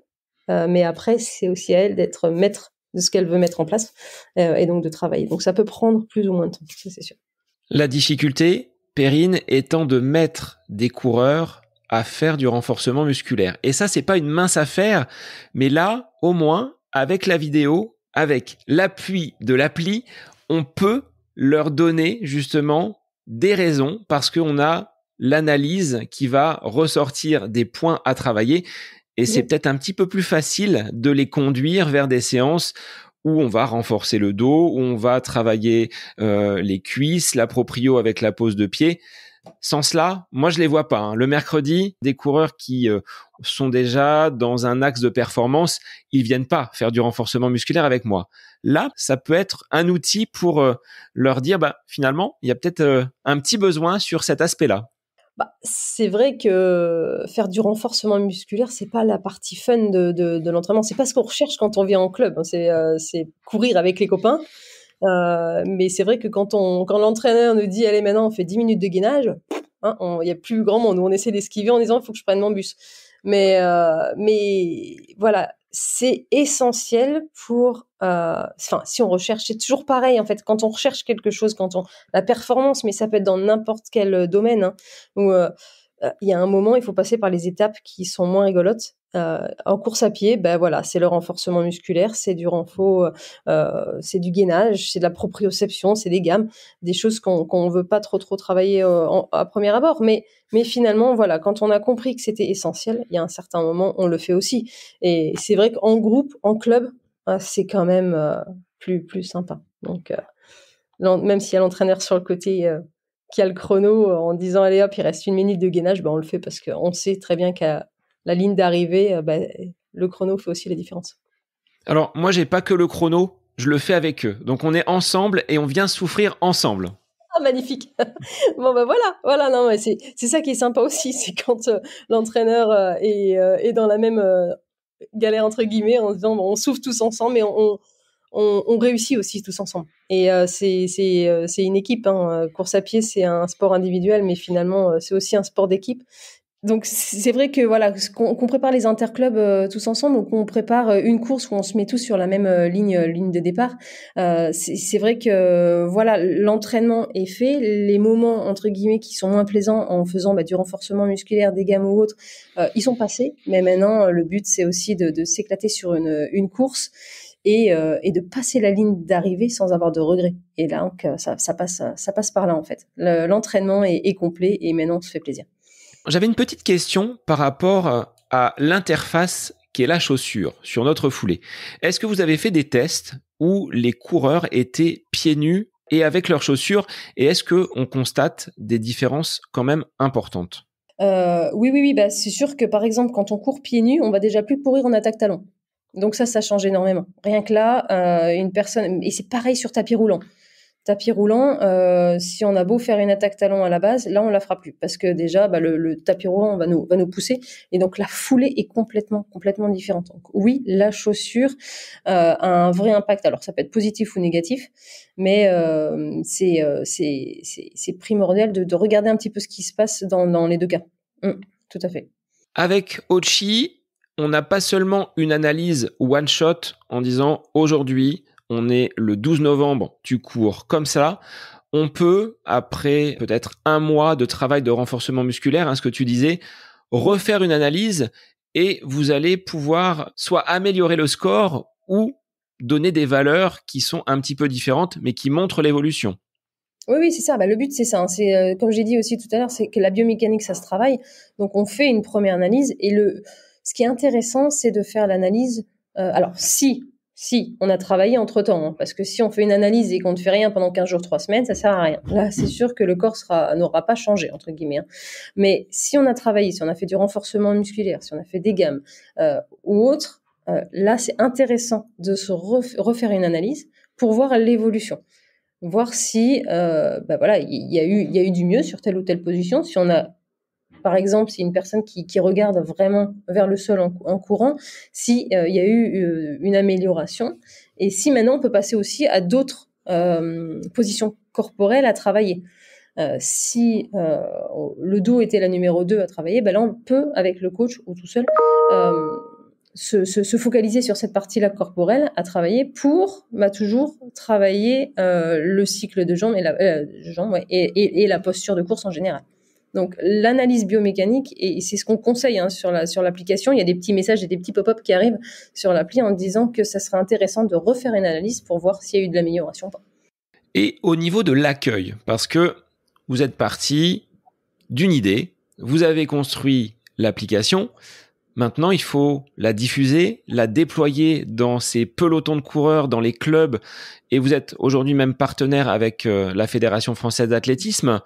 mais après, c'est aussi à elle d'être maître de ce qu'elle veut mettre en place et donc de travailler. Donc, ça peut prendre plus ou moins de temps, ça c'est sûr. La difficulté, Perrine, étant de mettre des coureurs à faire du renforcement musculaire. Et ça, c'est pas une mince affaire, mais là, au moins, avec la vidéo, avec l'appui de l'appli, on peut leur donner justement des raisons parce qu'on a l'analyse qui va ressortir des points à travailler et c'est peut-être un petit peu plus facile de les conduire vers des séances où on va renforcer le dos, où on va travailler les cuisses, la proprio avec la pose de pied. Sans cela, moi je les vois pas, hein. Le mercredi, des coureurs qui sont déjà dans un axe de performance, ils viennent pas faire du renforcement musculaire avec moi. Là, ça peut être un outil pour leur dire, finalement, il y a peut-être un petit besoin sur cet aspect-là. C'est vrai que faire du renforcement musculaire, c'est pas la partie fun de l'entraînement. C'est pas ce qu'on recherche quand on vient en club, hein. C'est courir avec les copains. Mais c'est vrai que quand l'entraîneur nous dit: «Allez, maintenant, on fait 10 minutes de gainage», hein, il y a plus grand monde. On essaie d'esquiver en disant: «Il faut que je prenne mon bus». Mais voilà, c'est essentiel pour, enfin, si on recherche, c'est toujours pareil, en fait, quand on recherche quelque chose, la performance, mais ça peut être dans n'importe quel domaine, hein, où, il y a un moment, il faut passer par les étapes qui sont moins rigolotes. En course à pied, voilà, c'est le renforcement musculaire, c'est du renfort, c'est du gainage, c'est de la proprioception, c'est des gammes, des choses qu'on veut pas trop travailler à premier abord. Mais finalement, voilà, quand on a compris que c'était essentiel, il y a un certain moment, on le fait aussi. Et c'est vrai qu'en groupe, en club, c'est quand même plus sympa. Donc, même s'il y a l'entraîneur sur le côté qui a le chrono en disant allez hop, il reste 1 minute de gainage, on le fait parce qu'on sait très bien qu'à la ligne d'arrivée, le chrono fait aussi la différence. Alors, moi, j'ai pas que le chrono, je le fais avec eux. Donc, on est ensemble et on vient souffrir ensemble. Ah, magnifique. Bon, voilà, non, mais c'est ça qui est sympa aussi, c'est quand l'entraîneur est dans la même galère, entre guillemets, en disant on souffre tous ensemble, mais on réussit aussi tous ensemble. Et c'est une équipe, hein. Course à pied, c'est un sport individuel, mais finalement, c'est aussi un sport d'équipe. Donc c'est vrai que voilà, qu'on prépare les interclubs tous ensemble, ou qu'on prépare une course où on se met tous sur la même ligne de départ. C'est vrai que voilà, l'entraînement est fait, les moments entre guillemets qui sont moins plaisants en faisant du renforcement musculaire, des gammes ou autres, ils sont passés. Mais maintenant, le but c'est aussi de s'éclater sur une course et de passer la ligne d'arrivée sans avoir de regrets. Et là, donc, ça passe par là en fait. L'entraînement est complet et maintenant on se fait plaisir. J'avais une petite question par rapport à l'interface qui est la chaussure sur notre foulée. Est-ce que vous avez fait des tests où les coureurs étaient pieds nus et avec leurs chaussures, et est-ce qu'on constate des différences quand même importantes ? Oui, c'est sûr que par exemple, quand on court pieds nus, on va déjà plus courir en attaque talon. Donc ça change énormément. Rien que là, une personne, et c'est pareil sur tapis roulant. Tapis roulant, si on a beau faire une attaque talon à la base, là on la fera plus parce que déjà le tapis roulant va nous pousser, et donc la foulée est complètement différente. Donc oui, la chaussure a un vrai impact. Alors ça peut être positif ou négatif, mais c'est primordial de regarder un petit peu ce qui se passe dans les deux cas. Tout à fait. Avec Ochi, on n'a pas seulement une analyse one shot en disant aujourd'hui on est le 12 novembre, tu cours comme ça. On peut, après peut-être un mois de travail de renforcement musculaire, ce que tu disais, refaire une analyse et vous allez pouvoir soit améliorer le score ou donner des valeurs qui sont un petit peu différentes, mais qui montrent l'évolution. Oui, c'est ça. Le but, c'est ça, hein. C'est comme j'ai dit aussi tout à l'heure, c'est que la biomécanique, ça se travaille. Donc, on fait une première analyse. Et ce qui est intéressant, c'est de faire l'analyse. Alors, si on a travaillé entre-temps, hein, parce que si on fait une analyse et qu'on ne fait rien pendant 15 jours, 3 semaines, ça sert à rien. Là, c'est sûr que le corps n'aura pas changé, entre guillemets, hein. Mais si on a travaillé, si on a fait du renforcement musculaire, si on a fait des gammes ou autre, là, c'est intéressant de se refaire une analyse pour voir l'évolution. Voir si il y a eu du mieux sur telle ou telle position. Si on a, par exemple, si une personne qui regarde vraiment vers le sol en courant, si il y a eu une amélioration, et si maintenant on peut passer aussi à d'autres positions corporelles à travailler. Si le dos était la numéro 2 à travailler, là on peut, avec le coach ou tout seul, se focaliser sur cette partie-là corporelle à travailler pour toujours travailler le cycle de jambes et la posture de course en général. Donc l'analyse biomécanique, et c'est ce qu'on conseille sur l'application. Il y a des petits messages et des petits pop-up qui arrivent sur l'appli en disant que ça serait intéressant de refaire une analyse pour voir s'il y a eu de l'amélioration ou pas. Et au niveau de l'accueil, parce que vous êtes parti d'une idée, vous avez construit l'application. Maintenant, il faut la diffuser, la déployer dans ces pelotons de coureurs, dans les clubs, et vous êtes aujourd'hui même partenaire avec la Fédération française d'athlétisme.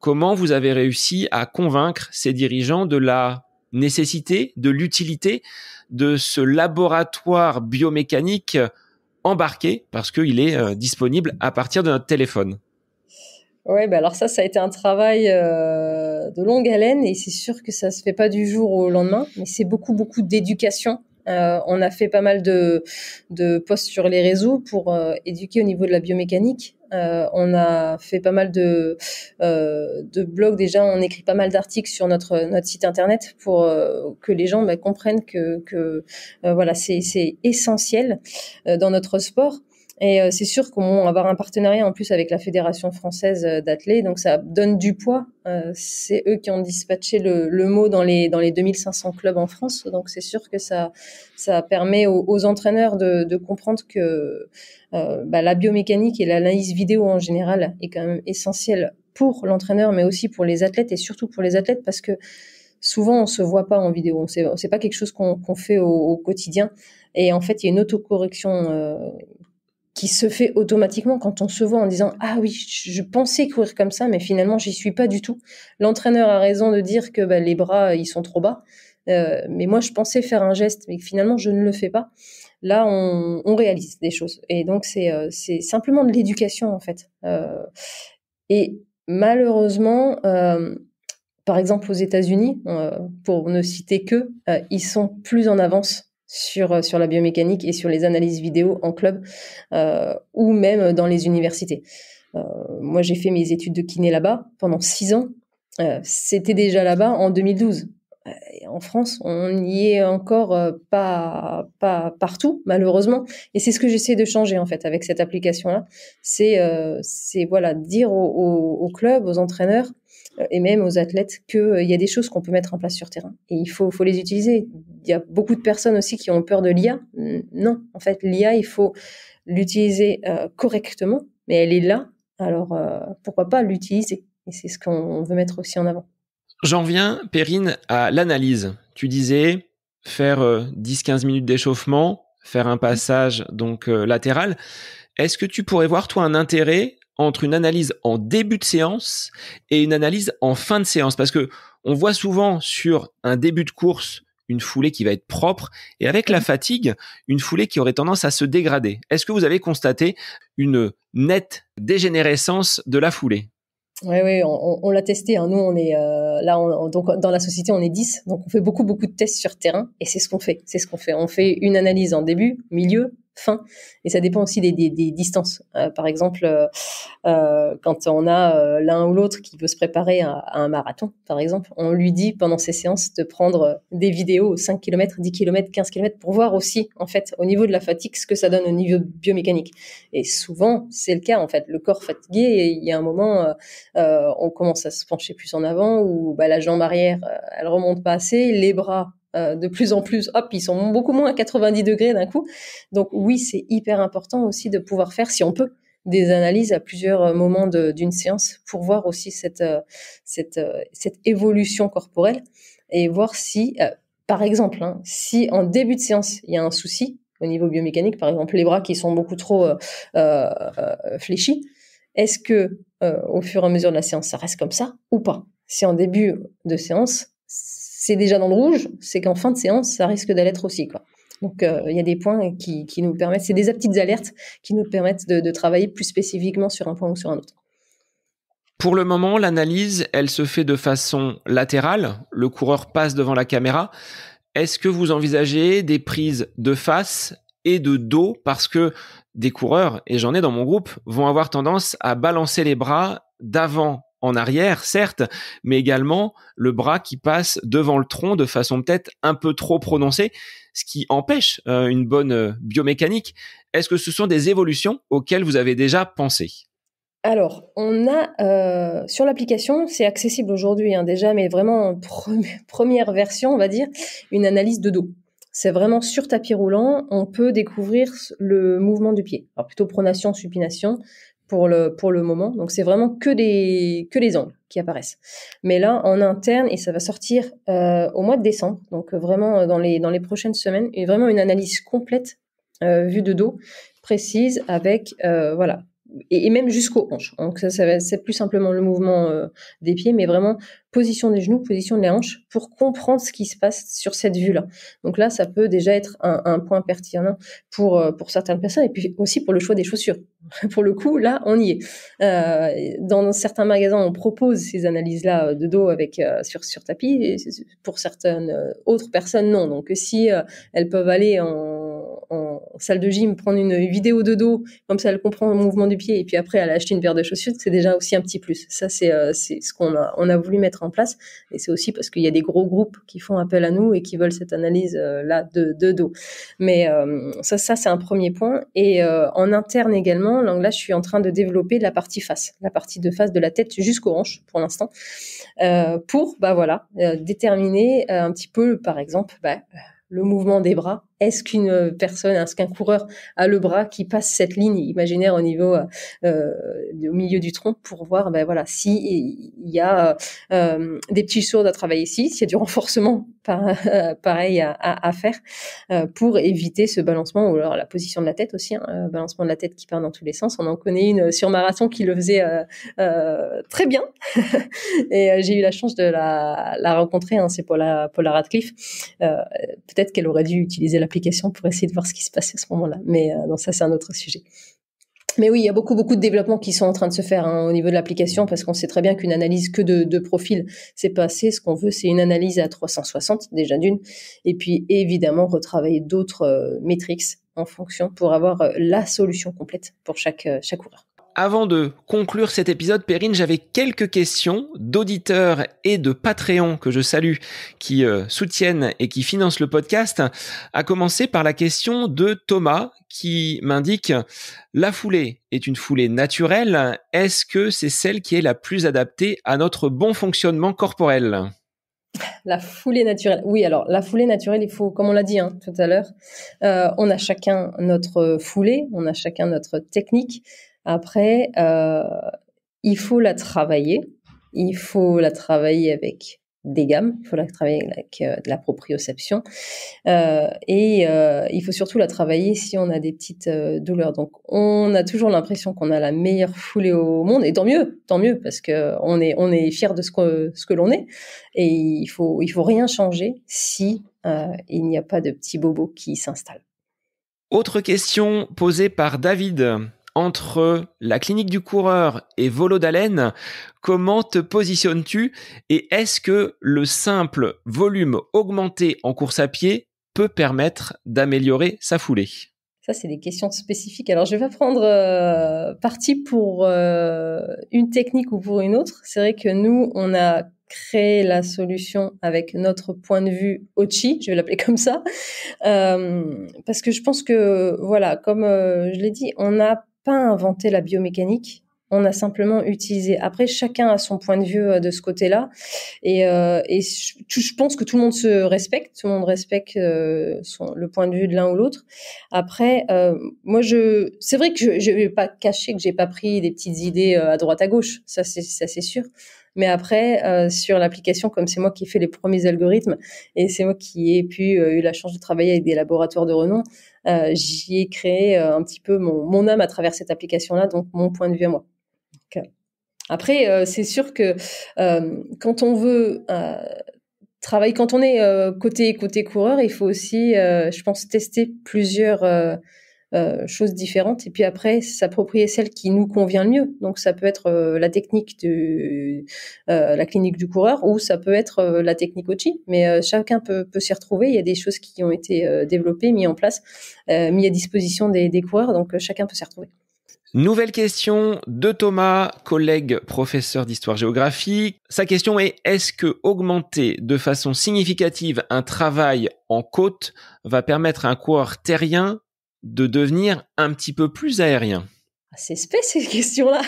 comment vous avez réussi à convaincre ces dirigeants de la nécessité, de l'utilité de ce laboratoire biomécanique embarqué parce qu'il est disponible à partir de notre téléphone? Ouais, bah alors ça a été un travail de longue haleine et c'est sûr que ça se fait pas du jour au lendemain, mais c'est beaucoup d'éducation. On a fait pas mal de posts sur les réseaux pour éduquer au niveau de la biomécanique. On a fait pas mal de blogs déjà, on écrit pas mal d'articles sur notre site internet pour que les gens comprennent que voilà, c'est essentiel dans notre sport. Et c'est sûr qu'on va avoir un partenariat en plus avec la Fédération française d'athlètes, donc ça donne du poids. C'est eux qui ont dispatché le mot dans les 2500 clubs en France, donc c'est sûr que ça permet aux entraîneurs de comprendre que la biomécanique et l'analyse vidéo en général est quand même essentielle pour l'entraîneur, mais aussi pour les athlètes et surtout pour les athlètes parce que souvent on se voit pas en vidéo, c'est pas quelque chose qu'on fait au quotidien. Et en fait, il y a une autocorrection qui se fait automatiquement quand on se voit en disant « Ah oui, je pensais courir comme ça, mais finalement, j'y suis pas du tout. » L'entraîneur a raison de dire que les bras, ils sont trop bas. Mais moi, je pensais faire un geste, mais finalement, je ne le fais pas. Là, on réalise des choses. Et donc, c'est simplement de l'éducation, en fait. Et malheureusement, par exemple, aux États-Unis, pour ne citer que, ils sont plus en avance sur la biomécanique et sur les analyses vidéo en club ou même dans les universités. Moi, j'ai fait mes études de kiné là-bas pendant 6 ans. C'était déjà là-bas en 2012. Et en France, on n'y est encore pas partout, malheureusement. Et c'est ce que j'essaie de changer en fait avec cette application-là. C'est voilà, dire aux clubs, aux entraîneurs et même aux athlètes qu'il y a des choses qu'on peut mettre en place sur terrain. Et il faut les utiliser. Il y a beaucoup de personnes aussi qui ont peur de l'IA. Non, en fait, l'IA, il faut l'utiliser correctement, mais elle est là. Alors, pourquoi pas l'utiliser? Et c'est ce qu'on veut mettre aussi en avant. J'en viens, Perrine, à l'analyse. Tu disais faire 10-15 minutes d'échauffement, faire un passage donc latéral. Est-ce que tu pourrais voir, toi, un intérêt entre une analyse en début de séance et une analyse en fin de séance? Parce que on voit souvent sur un début de course une foulée qui va être propre et avec la fatigue, une foulée qui aurait tendance à se dégrader. Est-ce que vous avez constaté une nette dégénérescence de la foulée? Oui, on l'a testé. Hein. Nous, on est là, donc dans la société, on est 10, donc on fait beaucoup de tests sur terrain, et c'est ce qu'on fait. On fait une analyse en début, milieu, fin, et ça dépend aussi des distances. Par exemple, quand on a l'un ou l'autre qui veut se préparer à un marathon, par exemple, on lui dit pendant ces séances de prendre des vidéos 5 km, 10 km, 15 km pour voir aussi, en fait, au niveau de la fatigue, ce que ça donne au niveau biomécanique. Et souvent, c'est le cas, en fait. Le corps fatigué, et il y a un moment, on commence à se pencher plus en avant, ou la jambe arrière, elle remonte pas assez, les bras, de plus en plus, hop, ils sont beaucoup moins à 90 degrés d'un coup. Donc oui, c'est hyper important aussi de pouvoir faire, si on peut, des analyses à plusieurs moments d'une séance pour voir aussi cette évolution corporelle et voir si, par exemple, si en début de séance, il y a un souci au niveau biomécanique, par exemple les bras qui sont beaucoup trop fléchis, est-ce que au fur et à mesure de la séance, ça reste comme ça ou pas? Si en début de séance, c'est déjà dans le rouge, c'est qu'en fin de séance, ça risque d'aller être aussi, quoi. Donc, il y a des points qui nous permettent, c'est des petites alertes qui nous permettent de travailler plus spécifiquement sur un point ou sur un autre. Pour le moment, l'analyse, elle se fait de façon latérale. Le coureur passe devant la caméra. Est-ce que vous envisagez des prises de face et de dos? Parce que des coureurs, et j'en ai dans mon groupe, vont avoir tendance à balancer les bras d'avant en arrière, certes, mais également le bras qui passe devant le tronc de façon peut-être un peu trop prononcée, ce qui empêche une bonne biomécanique. Est-ce que ce sont des évolutions auxquelles vous avez déjà pensé? Alors, on a sur l'application, c'est accessible aujourd'hui déjà, mais vraiment première version, on va dire, une analyse de dos. C'est vraiment sur tapis roulant, on peut découvrir le mouvement du pied. Alors plutôt pronation, supination pour le moment. Donc c'est vraiment que les angles qui apparaissent. Mais là, en interne, et ça va sortir au mois de décembre, donc vraiment dans les prochaines semaines, et vraiment une analyse complète vue de dos, précise, avec voilà, et même jusqu'aux hanches. Donc c'est plus simplement le mouvement des pieds, mais vraiment position des genoux, position des hanches, pour comprendre ce qui se passe sur cette vue-là. Donc là, ça peut déjà être un point pertinent pour certaines personnes, et puis aussi pour le choix des chaussures. Pour le coup, là, on y est. Dans certains magasins, on propose ces analyses-là de dos avec sur tapis, et pour certaines autres personnes, non. Donc si elles peuvent aller en salle de gym, prendre une vidéo de dos, comme ça elle comprend le mouvement du pied, et puis après elle a acheté une paire de chaussures, c'est déjà aussi un petit plus. Ça, c'est ce qu'on a voulu mettre en place, et c'est aussi parce qu'il y a des gros groupes qui font appel à nous et qui veulent cette analyse là de dos. Mais ça c'est un premier point. Et en interne également, donc là je suis en train de développer la partie face de la tête jusqu'aux hanches pour l'instant, pour déterminer un petit peu, par exemple, le mouvement des bras. Est-ce qu'un coureur a le bras qui passe cette ligne imaginaire au niveau au milieu du tronc, pour voir si il y a des petits sourds à travailler ici, s'il y a du renforcement pareil à faire pour éviter ce balancement, ou alors la position de la tête aussi, balancement de la tête qui part dans tous les sens. On en connaît une sur marathon qui le faisait très bien et j'ai eu la chance de la rencontrer, c'est Paula Radcliffe. Peut-être qu'elle aurait dû utiliser l'application pour essayer de voir ce qui se passait à ce moment-là, mais non, ça c'est un autre sujet. Mais oui, il y a beaucoup de développements qui sont en train de se faire au niveau de l'application, parce qu'on sait très bien qu'une analyse que de profil, c'est pas assez. Ce qu'on veut, c'est une analyse à 360 déjà d'une, et puis évidemment retravailler d'autres métriques en fonction pour avoir la solution complète pour chaque coureur. Avant de conclure cet épisode, Perrine, j'avais quelques questions d'auditeurs et de Patreon que je salue, qui soutiennent et qui financent le podcast, à commencer par la question de Thomas, qui m'indique: la foulée est une foulée naturelle. Est-ce que c'est celle qui est la plus adaptée à notre bon fonctionnement corporel ? La foulée naturelle. Oui, alors la foulée naturelle, il faut, comme on l'a dit tout à l'heure, on a chacun notre foulée, on a chacun notre technique. Après, il faut la travailler. Il faut la travailler avec des gammes. Il faut la travailler avec de la proprioception. Et il faut surtout la travailler si on a des petites douleurs. Donc, on a toujours l'impression qu'on a la meilleure foulée au monde. Et tant mieux, parce que on est fiers de ce que l'on est. Et il faut rien changer si il n'y a pas de petits bobos qui s'installent. Autre question posée par David. Entre la clinique du coureur et Volodalen, comment te positionnes-tu, et est-ce que le simple volume augmenté en course à pied peut permettre d'améliorer sa foulée ? Ça, c'est des questions spécifiques. Alors, je vais pas prendre parti pour une technique ou pour une autre. C'est vrai que nous, on a créé la solution avec notre point de vue Ochi, je vais l'appeler comme ça, parce que je pense que, voilà, comme je l'ai dit, on n'a pas inventé la biomécanique, on a simplement utilisé. Après, chacun a son point de vue de ce côté-là, et je pense que tout le monde se respecte, tout le monde respecte le point de vue de l'un ou l'autre. Après, moi, c'est vrai que je vais pas cacher que j'ai pas pris des petites idées à droite à gauche, ça c'est sûr. Mais après, sur l'application, comme c'est moi qui ai fait les premiers algorithmes et c'est moi qui ai eu la chance de travailler avec des laboratoires de renom, j'y ai créé un petit peu mon âme à travers cette application-là, donc mon point de vue à moi. Donc, après, c'est sûr que quand on veut travailler, quand on est côté coureur, il faut aussi, je pense, tester plusieurs choses différentes, et puis après s'approprier celle qui nous convient le mieux. Donc ça peut être la technique de la clinique du coureur, ou ça peut être la technique Ochi, mais chacun peut s'y retrouver. Il y a des choses qui ont été développées, mises en place, mises à disposition des coureurs, donc chacun peut s'y retrouver. Nouvelle question de Thomas, collègue professeur d'histoire-géographie. Sa question est: est-ce que augmenter de façon significative un travail en côte va permettre à un coureur terrien de devenir un petit peu plus aérien ? C'est spécial, ces questions-là.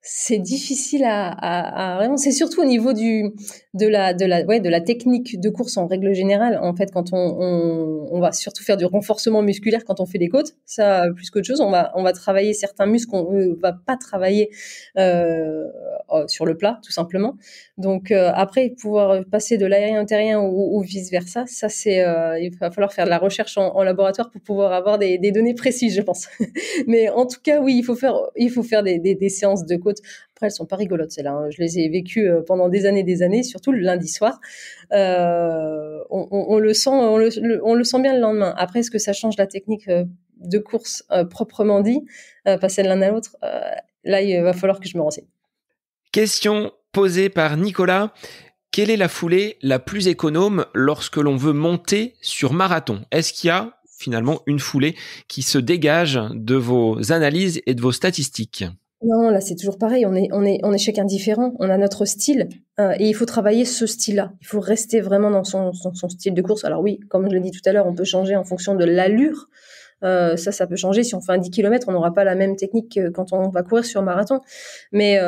C'est difficile à vraiment. C'est surtout au niveau de la technique de course en règle générale. En fait, quand on va surtout faire du renforcement musculaire quand on fait des côtes, ça plus qu'autre chose, on va travailler certains muscles qu'on ne va pas travailler sur le plat, tout simplement. Donc après, pouvoir passer de l'aérien au terrien ou vice versa, ça c'est il va falloir faire de la recherche en laboratoire pour pouvoir avoir des données précises, je pense. Mais en tout cas, oui, il faut faire des séances de côte. Après, elles sont pas rigolotes, celles-là, hein. Je les ai vécues pendant des années, surtout le lundi soir. On le sent, on le sent bien le lendemain. Après, est-ce que ça change la technique de course proprement dit, passer de l'un à l'autre? Là, il va falloir que je me renseigne. Question posée par Nicolas. Quelle est la foulée la plus économe lorsque l'on veut monter sur marathon? Est-ce qu'il y a finalement une foulée qui se dégage de vos analyses et de vos statistiques? Non, là c'est toujours pareil. On est chacun différent. On a notre style et il faut travailler ce style-là. Il faut rester vraiment dans son style de course. Alors oui, comme je l'ai dit tout à l'heure, on peut changer en fonction de l'allure. Ça peut changer. Si on fait un 10 km, on n'aura pas la même technique que quand on va courir sur marathon. Mais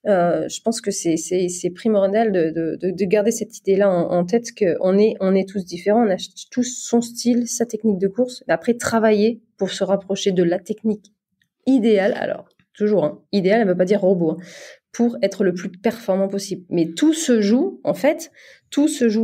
je pense que c'est primordial de garder cette idée-là en tête, qu'on est tous différents, on a tous son style, sa technique de course, mais après travailler pour se rapprocher de la technique idéale. Alors toujours, hein, idéal, elle ne veut pas dire robot, hein, pour être le plus performant possible. Mais tout se joue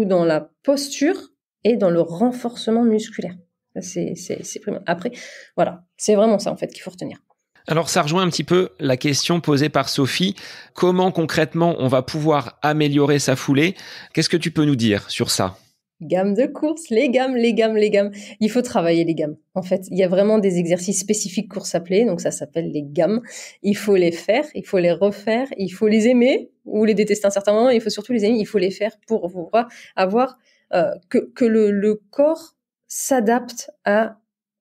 dans la posture et dans le renforcement musculaire. C'est primordial. Après, voilà, c'est vraiment ça en fait qu'il faut retenir. Alors ça rejoint un petit peu la question posée par Sophie. Comment concrètement on va pouvoir améliorer sa foulée? Qu'est-ce que tu peux nous dire sur ça? Gamme de course, les gammes. Il faut travailler les gammes. En fait, il y a vraiment des exercices spécifiques course à pied, donc ça s'appelle les gammes. Il faut les faire, il faut les refaire, il faut les aimer ou les détester à un certain moment. Il faut surtout les aimer, il faut les faire pour pouvoir avoir que le corps s'adapte à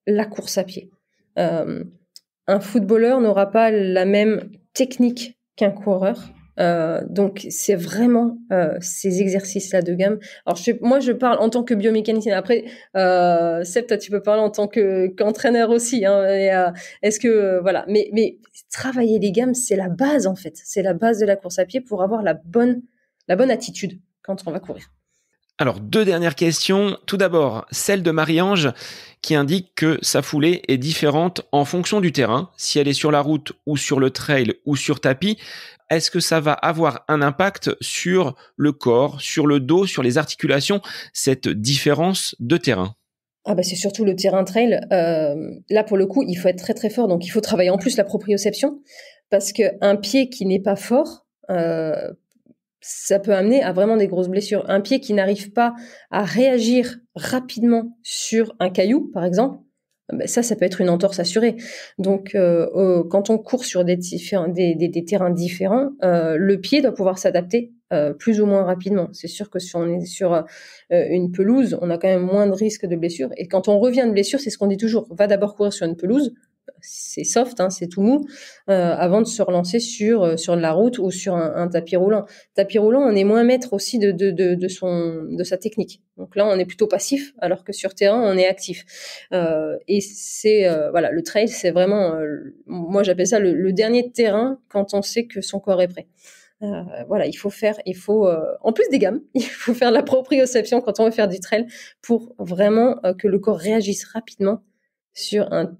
la course à pied. Un footballeur n'aura pas la même technique qu'un coureur. Donc c'est vraiment ces exercices-là de gamme. Alors moi je parle en tant que biomécanicienne. Après, Seb, toi tu peux parler en tant qu'entraîneur aussi. Hein, et, est-ce que voilà, mais travailler les gammes, c'est la base en fait. C'est la base de la course à pied pour avoir la bonne attitude quand on va courir. Alors, 2 dernières questions. Tout d'abord, celle de Marie-Ange qui indique que sa foulée est différente en fonction du terrain, si elle est sur la route ou sur le trail ou sur tapis. Est-ce que ça va avoir un impact sur le corps, sur le dos, sur les articulations, cette différence de terrain? Ah bah c'est surtout le terrain trail. Là pour le coup, il faut être très très fort, donc il faut travailler en plus la proprioception, parce qu'un pied qui n'est pas fort, ça peut amener à vraiment des grosses blessures. Un pied qui n'arrive pas à réagir rapidement sur un caillou, par exemple, ça peut être une entorse assurée. Donc, quand on court sur des terrains différents, le pied doit pouvoir s'adapter plus ou moins rapidement. C'est sûr que si on est sur une pelouse, on a quand même moins de risques de blessure. Et quand on revient de blessure, c'est ce qu'on dit toujours. Va d'abord courir sur une pelouse. C'est soft, hein, c'est tout mou, avant de se relancer sur de la route ou sur un tapis roulant. Tapis roulant, on est moins maître aussi de sa technique. Donc là, on est plutôt passif, alors que sur terrain, on est actif. Et c'est voilà, le trail, c'est vraiment, moi j'appelle ça le dernier terrain quand on sait que son corps est prêt. Voilà, il faut en plus des gammes, il faut faire la proprioception quand on veut faire du trail pour vraiment que le corps réagisse rapidement sur un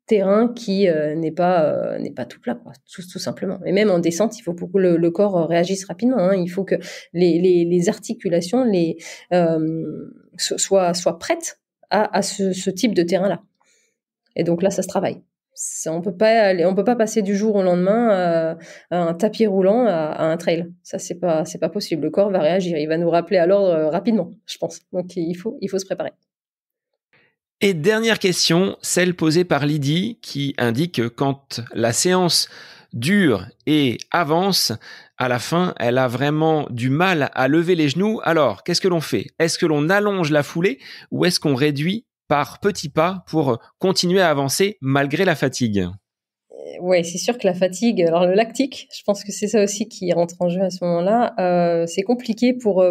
terrain qui n'est pas tout plat, quoi, tout simplement. Et même en descente, il faut pour que le corps réagisse rapidement, hein. Il faut que les articulations soient prêtes à ce type de terrain-là. Et donc là, ça se travaille. On peut pas passer du jour au lendemain à un tapis roulant à un trail. Ça, c'est pas possible. Le corps va réagir, il va nous rappeler à l'ordre rapidement, je pense. Donc il faut se préparer. Et dernière question, celle posée par Lydie qui indique que quand la séance dure et avance, à la fin, elle a vraiment du mal à lever les genoux. Alors, qu'est-ce que l'on fait? Est-ce que l'on allonge la foulée ou est-ce qu'on réduit par petits pas pour continuer à avancer malgré la fatigue? Ouais, c'est sûr que la fatigue, alors le lactique, je pense que c'est ça aussi qui rentre en jeu à ce moment-là. C'est compliqué pour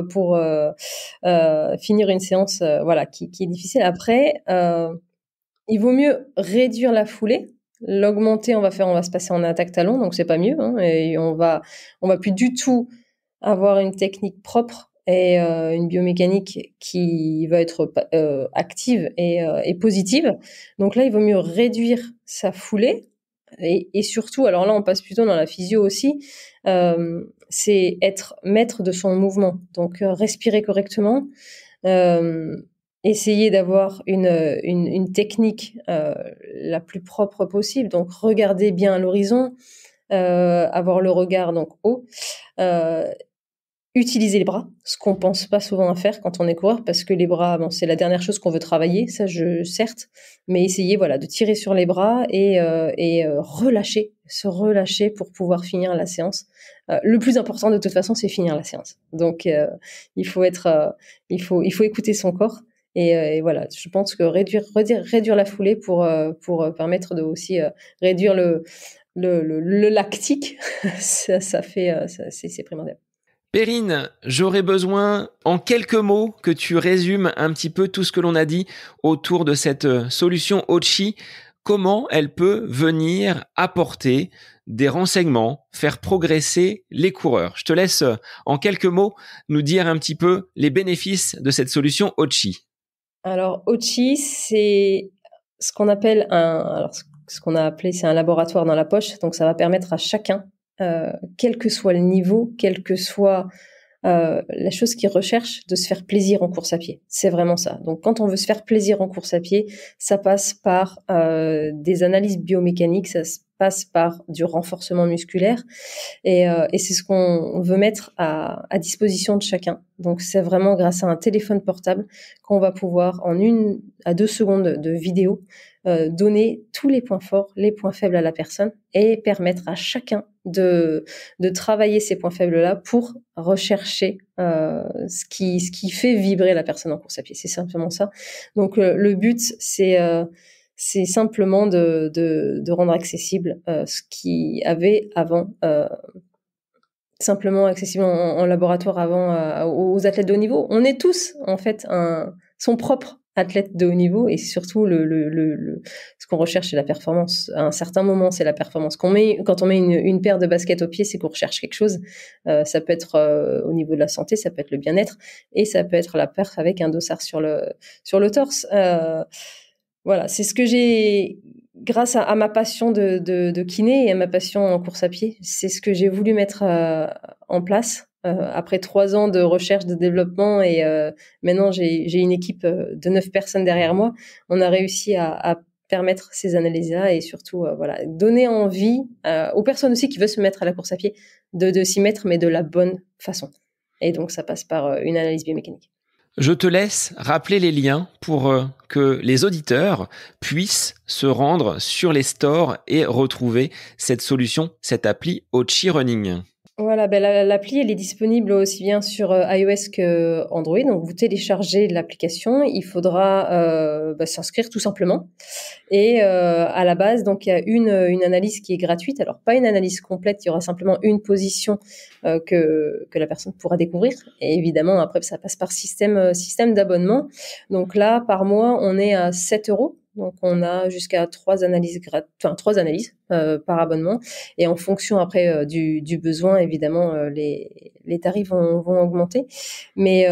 finir une séance, voilà, qui est difficile. Après, il vaut mieux réduire la foulée L'augmenter, on va se passer en attaque talon, donc c'est pas mieux, hein, et on va plus du tout avoir une technique propre et une biomécanique qui va être active et positive. Donc là, il vaut mieux réduire sa foulée et surtout, alors là, on passe plutôt dans la physio aussi, c'est être maître de son mouvement. Donc respirer correctement, essayer d'avoir une technique la plus propre possible. Donc regarder bien à l'horizon, avoir le regard donc haut. Utiliser les bras, ce qu'on pense pas souvent à faire quand on est coureur, parce que les bras, bon, c'est la dernière chose qu'on veut travailler, certes, mais essayer, voilà, de tirer sur les bras et se relâcher pour pouvoir finir la séance. Le plus important de toute façon, c'est finir la séance. Donc, il faut écouter son corps et voilà. Je pense que réduire la foulée pour permettre de aussi réduire le lactique, c'est primordial. Perrine, j'aurais besoin en quelques mots que tu résumes un petit peu tout ce que l'on a dit autour de cette solution Ochi. Comment elle peut venir apporter des renseignements, faire progresser les coureurs. Je te laisse en quelques mots nous dire un petit peu les bénéfices de cette solution Ochi. Alors Ochi, c'est ce qu'on appelle ce qu'on a appelé, c'est un laboratoire dans la poche. Donc ça va permettre à chacun, quel que soit le niveau, quelle que soit la chose qu'il recherche, de se faire plaisir en course à pied. C'est vraiment ça. Donc quand on veut se faire plaisir en course à pied, ça passe par des analyses biomécaniques, ça passe par du renforcement musculaire et c'est ce qu'on veut mettre à disposition de chacun. Donc c'est vraiment grâce à un téléphone portable qu'on va pouvoir en 1 à 2 secondes de vidéo donner tous les points forts, les points faibles à la personne et permettre à chacun de travailler ces points faibles-là pour rechercher ce qui fait vibrer la personne en course à pied. C'est simplement ça. Donc le but, c'est simplement de rendre accessible ce qui avait avant simplement accessible en laboratoire avant aux athlètes de haut niveau. On est tous en fait son propre athlète de haut niveau et surtout ce qu'on recherche c'est la performance. À un certain moment, c'est la performance qu'on met quand on met une paire de baskets au pied, c'est qu'on recherche quelque chose. Ça peut être au niveau de la santé, ça peut être le bien-être et ça peut être la perf avec un dossard sur le torse. Voilà, c'est ce que j'ai grâce à ma passion de kiné et à ma passion en course à pied, c'est ce que j'ai voulu mettre en place. Après 3 ans de recherche, de développement et maintenant j'ai une équipe de 9 personnes derrière moi. On a réussi à permettre ces analyses-là et surtout voilà donner envie aux personnes aussi qui veulent se mettre à la course à pied de s'y mettre, mais de la bonne façon. Et donc ça passe par une analyse biomécanique. Je te laisse rappeler les liens pour que les auditeurs puissent se rendre sur les stores et retrouver cette solution, cette appli Ochi Running. Voilà, l'appli, elle est disponible aussi bien sur iOS que Android. Donc, vous téléchargez l'application. Il faudra s'inscrire tout simplement. Et à la base, donc il y a une analyse qui est gratuite. Alors, pas une analyse complète. Il y aura simplement une position que la personne pourra découvrir. Et évidemment, après, ça passe par système d'abonnement. Donc là, par mois, on est à 7 €. Donc, on a jusqu'à 3 analyses par abonnement. Et en fonction après du besoin, évidemment, les tarifs vont augmenter. Mais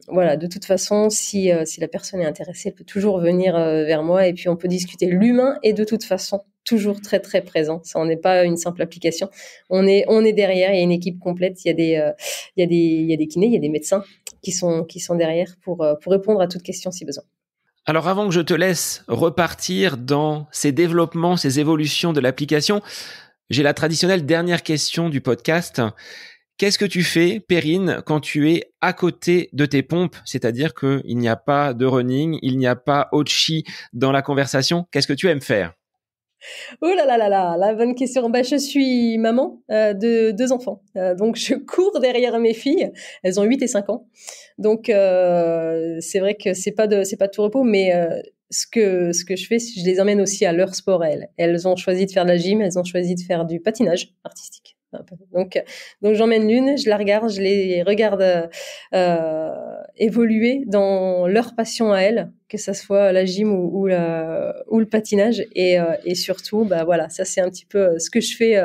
voilà, de toute façon, si la personne est intéressée, elle peut toujours venir vers moi et puis on peut discuter. L'humain est de toute façon toujours très très présent. Ça, on n'est pas une simple application. On est derrière. Il y a une équipe complète. Il y a des kinés, il y a des médecins qui sont derrière pour répondre à toute question si besoin. Alors avant que je te laisse repartir dans ces développements, ces évolutions de l'application, j'ai la traditionnelle dernière question du podcast. Qu'est-ce que tu fais, Perrine, quand tu es à côté de tes pompes? C'est-à-dire qu'il n'y a pas de running, il n'y a pas Ochi dans la conversation. Qu'est-ce que tu aimes faire? Oh là là là là, la bonne question. Je suis maman de 2 enfants. Donc je cours derrière mes filles. Elles ont 8 et 5 ans. Donc c'est vrai que c'est pas de tout repos, mais ce que je fais, je les emmène aussi à leur sport. Elles ont choisi de faire de la gym, elles ont choisi de faire du patinage artistique. Donc j'emmène l'une, je la regarde, je les regarde évoluer dans leur passion à elles, que ça soit la gym ou le patinage. Et surtout, voilà, ça c'est un petit peu ce que je fais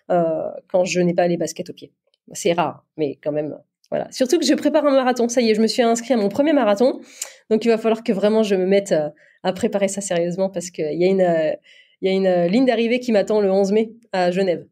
quand je n'ai pas les baskets aux pieds. C'est rare, mais quand même, voilà. Surtout que je prépare un marathon. Ça y est, je me suis inscrite à mon premier marathon. Donc, il va falloir que vraiment je me mette à préparer ça sérieusement parce qu'il y a une ligne d'arrivée qui m'attend le 11 mai à Genève.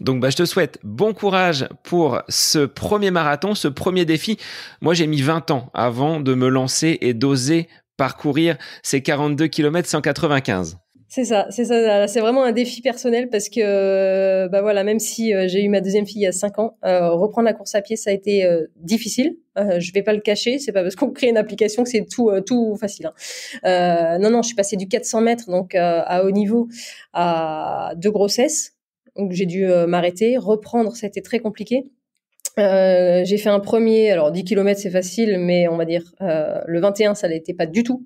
Donc je te souhaite bon courage pour ce premier marathon, ce premier défi. Moi, j'ai mis 20 ans avant de me lancer et d'oser parcourir ces 42 km 195. C'est ça. C'est vraiment un défi personnel parce que, voilà, même si j'ai eu ma deuxième fille il y a 5 ans, reprendre la course à pied, ça a été difficile. Je vais pas le cacher. C'est pas parce qu'on crée une application que c'est tout facile. Non, je suis passée du 400 mètres, donc à haut niveau, à 2 grossesses. Donc j'ai dû m'arrêter, reprendre, ça a été très compliqué. J'ai fait un premier, alors 10 km c'est facile, mais on va dire le 21 ça l'était pas du tout.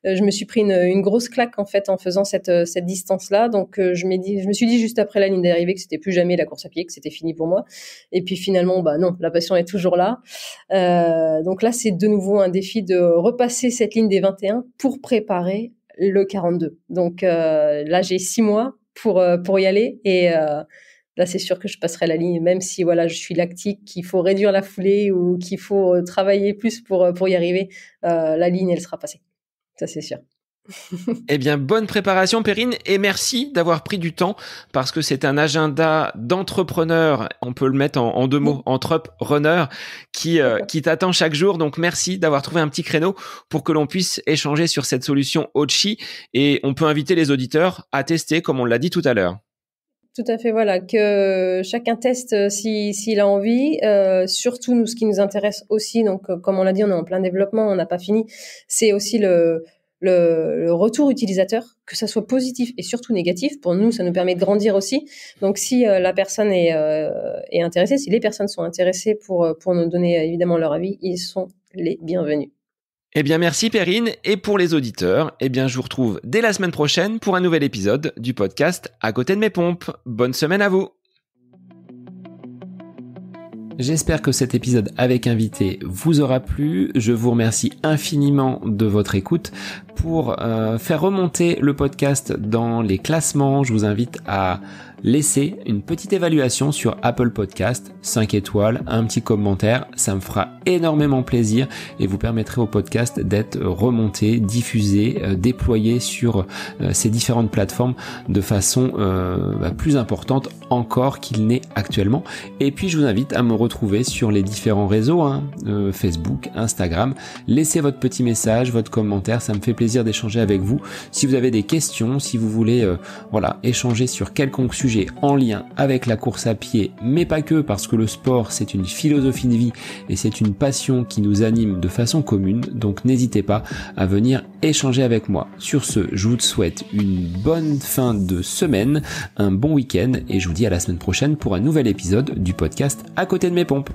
Je me suis pris une grosse claque en fait en faisant cette distance-là. Donc je me suis dit juste après la ligne d'arrivée que c'était plus jamais la course à pied, que c'était fini pour moi. Et puis finalement non, la passion est toujours là. Donc là c'est de nouveau un défi de repasser cette ligne des 21 pour préparer le 42. Donc là j'ai 6 mois pour y aller et là c'est sûr que je passerai la ligne même si voilà je suis lactique, qu'il faut réduire la foulée ou qu'il faut travailler plus pour y arriver, la ligne elle sera passée, ça c'est sûr. Eh bien, bonne préparation, Perrine, et merci d'avoir pris du temps parce que c'est un agenda d'entrepreneur. On peut le mettre en 2 mots, entrepreneur, qui t'attend chaque jour. Donc, merci d'avoir trouvé un petit créneau pour que l'on puisse échanger sur cette solution Oatchi. Et on peut inviter les auditeurs à tester, comme on l'a dit tout à l'heure. Tout à fait, voilà, que chacun teste s'il a envie. Surtout, nous, ce qui nous intéresse aussi, donc comme on l'a dit, on est en plein développement, on n'a pas fini, c'est aussi le retour utilisateur, que ça soit positif et surtout négatif. Pour nous, ça nous permet de grandir aussi. Donc, si la personne est intéressée, si les personnes sont intéressées pour nous donner évidemment leur avis, ils sont les bienvenus. Eh bien, merci Perrine. Et pour les auditeurs, eh bien, je vous retrouve dès la semaine prochaine pour un nouvel épisode du podcast À côté de mes pompes. Bonne semaine à vous. J'espère que cet épisode avec invité vous aura plu. Je vous remercie infiniment de votre écoute. Pour faire remonter le podcast dans les classements, je vous invite à laisser une petite évaluation sur Apple Podcast, 5 étoiles, un petit commentaire. Ça me fera énormément plaisir et vous permettrez au podcast d'être remonté, diffusé, déployé sur ces différentes plateformes de façon plus importante encore qu'il n'est actuellement. Et puis je vous invite à me retrouver sur les différents réseaux, Facebook, Instagram. Laissez votre petit message, votre commentaire, ça me fait plaisir d'échanger avec vous. Si vous avez des questions, si vous voulez échanger sur quelconque sujet en lien avec la course à pied, mais pas que, parce que le sport c'est une philosophie de vie et c'est une passion qui nous anime de façon commune, donc n'hésitez pas à venir échanger avec moi. Sur ce, je vous souhaite une bonne fin de semaine, un bon week-end et je vous dis à la semaine prochaine pour un nouvel épisode du podcast À côté de mes pompes.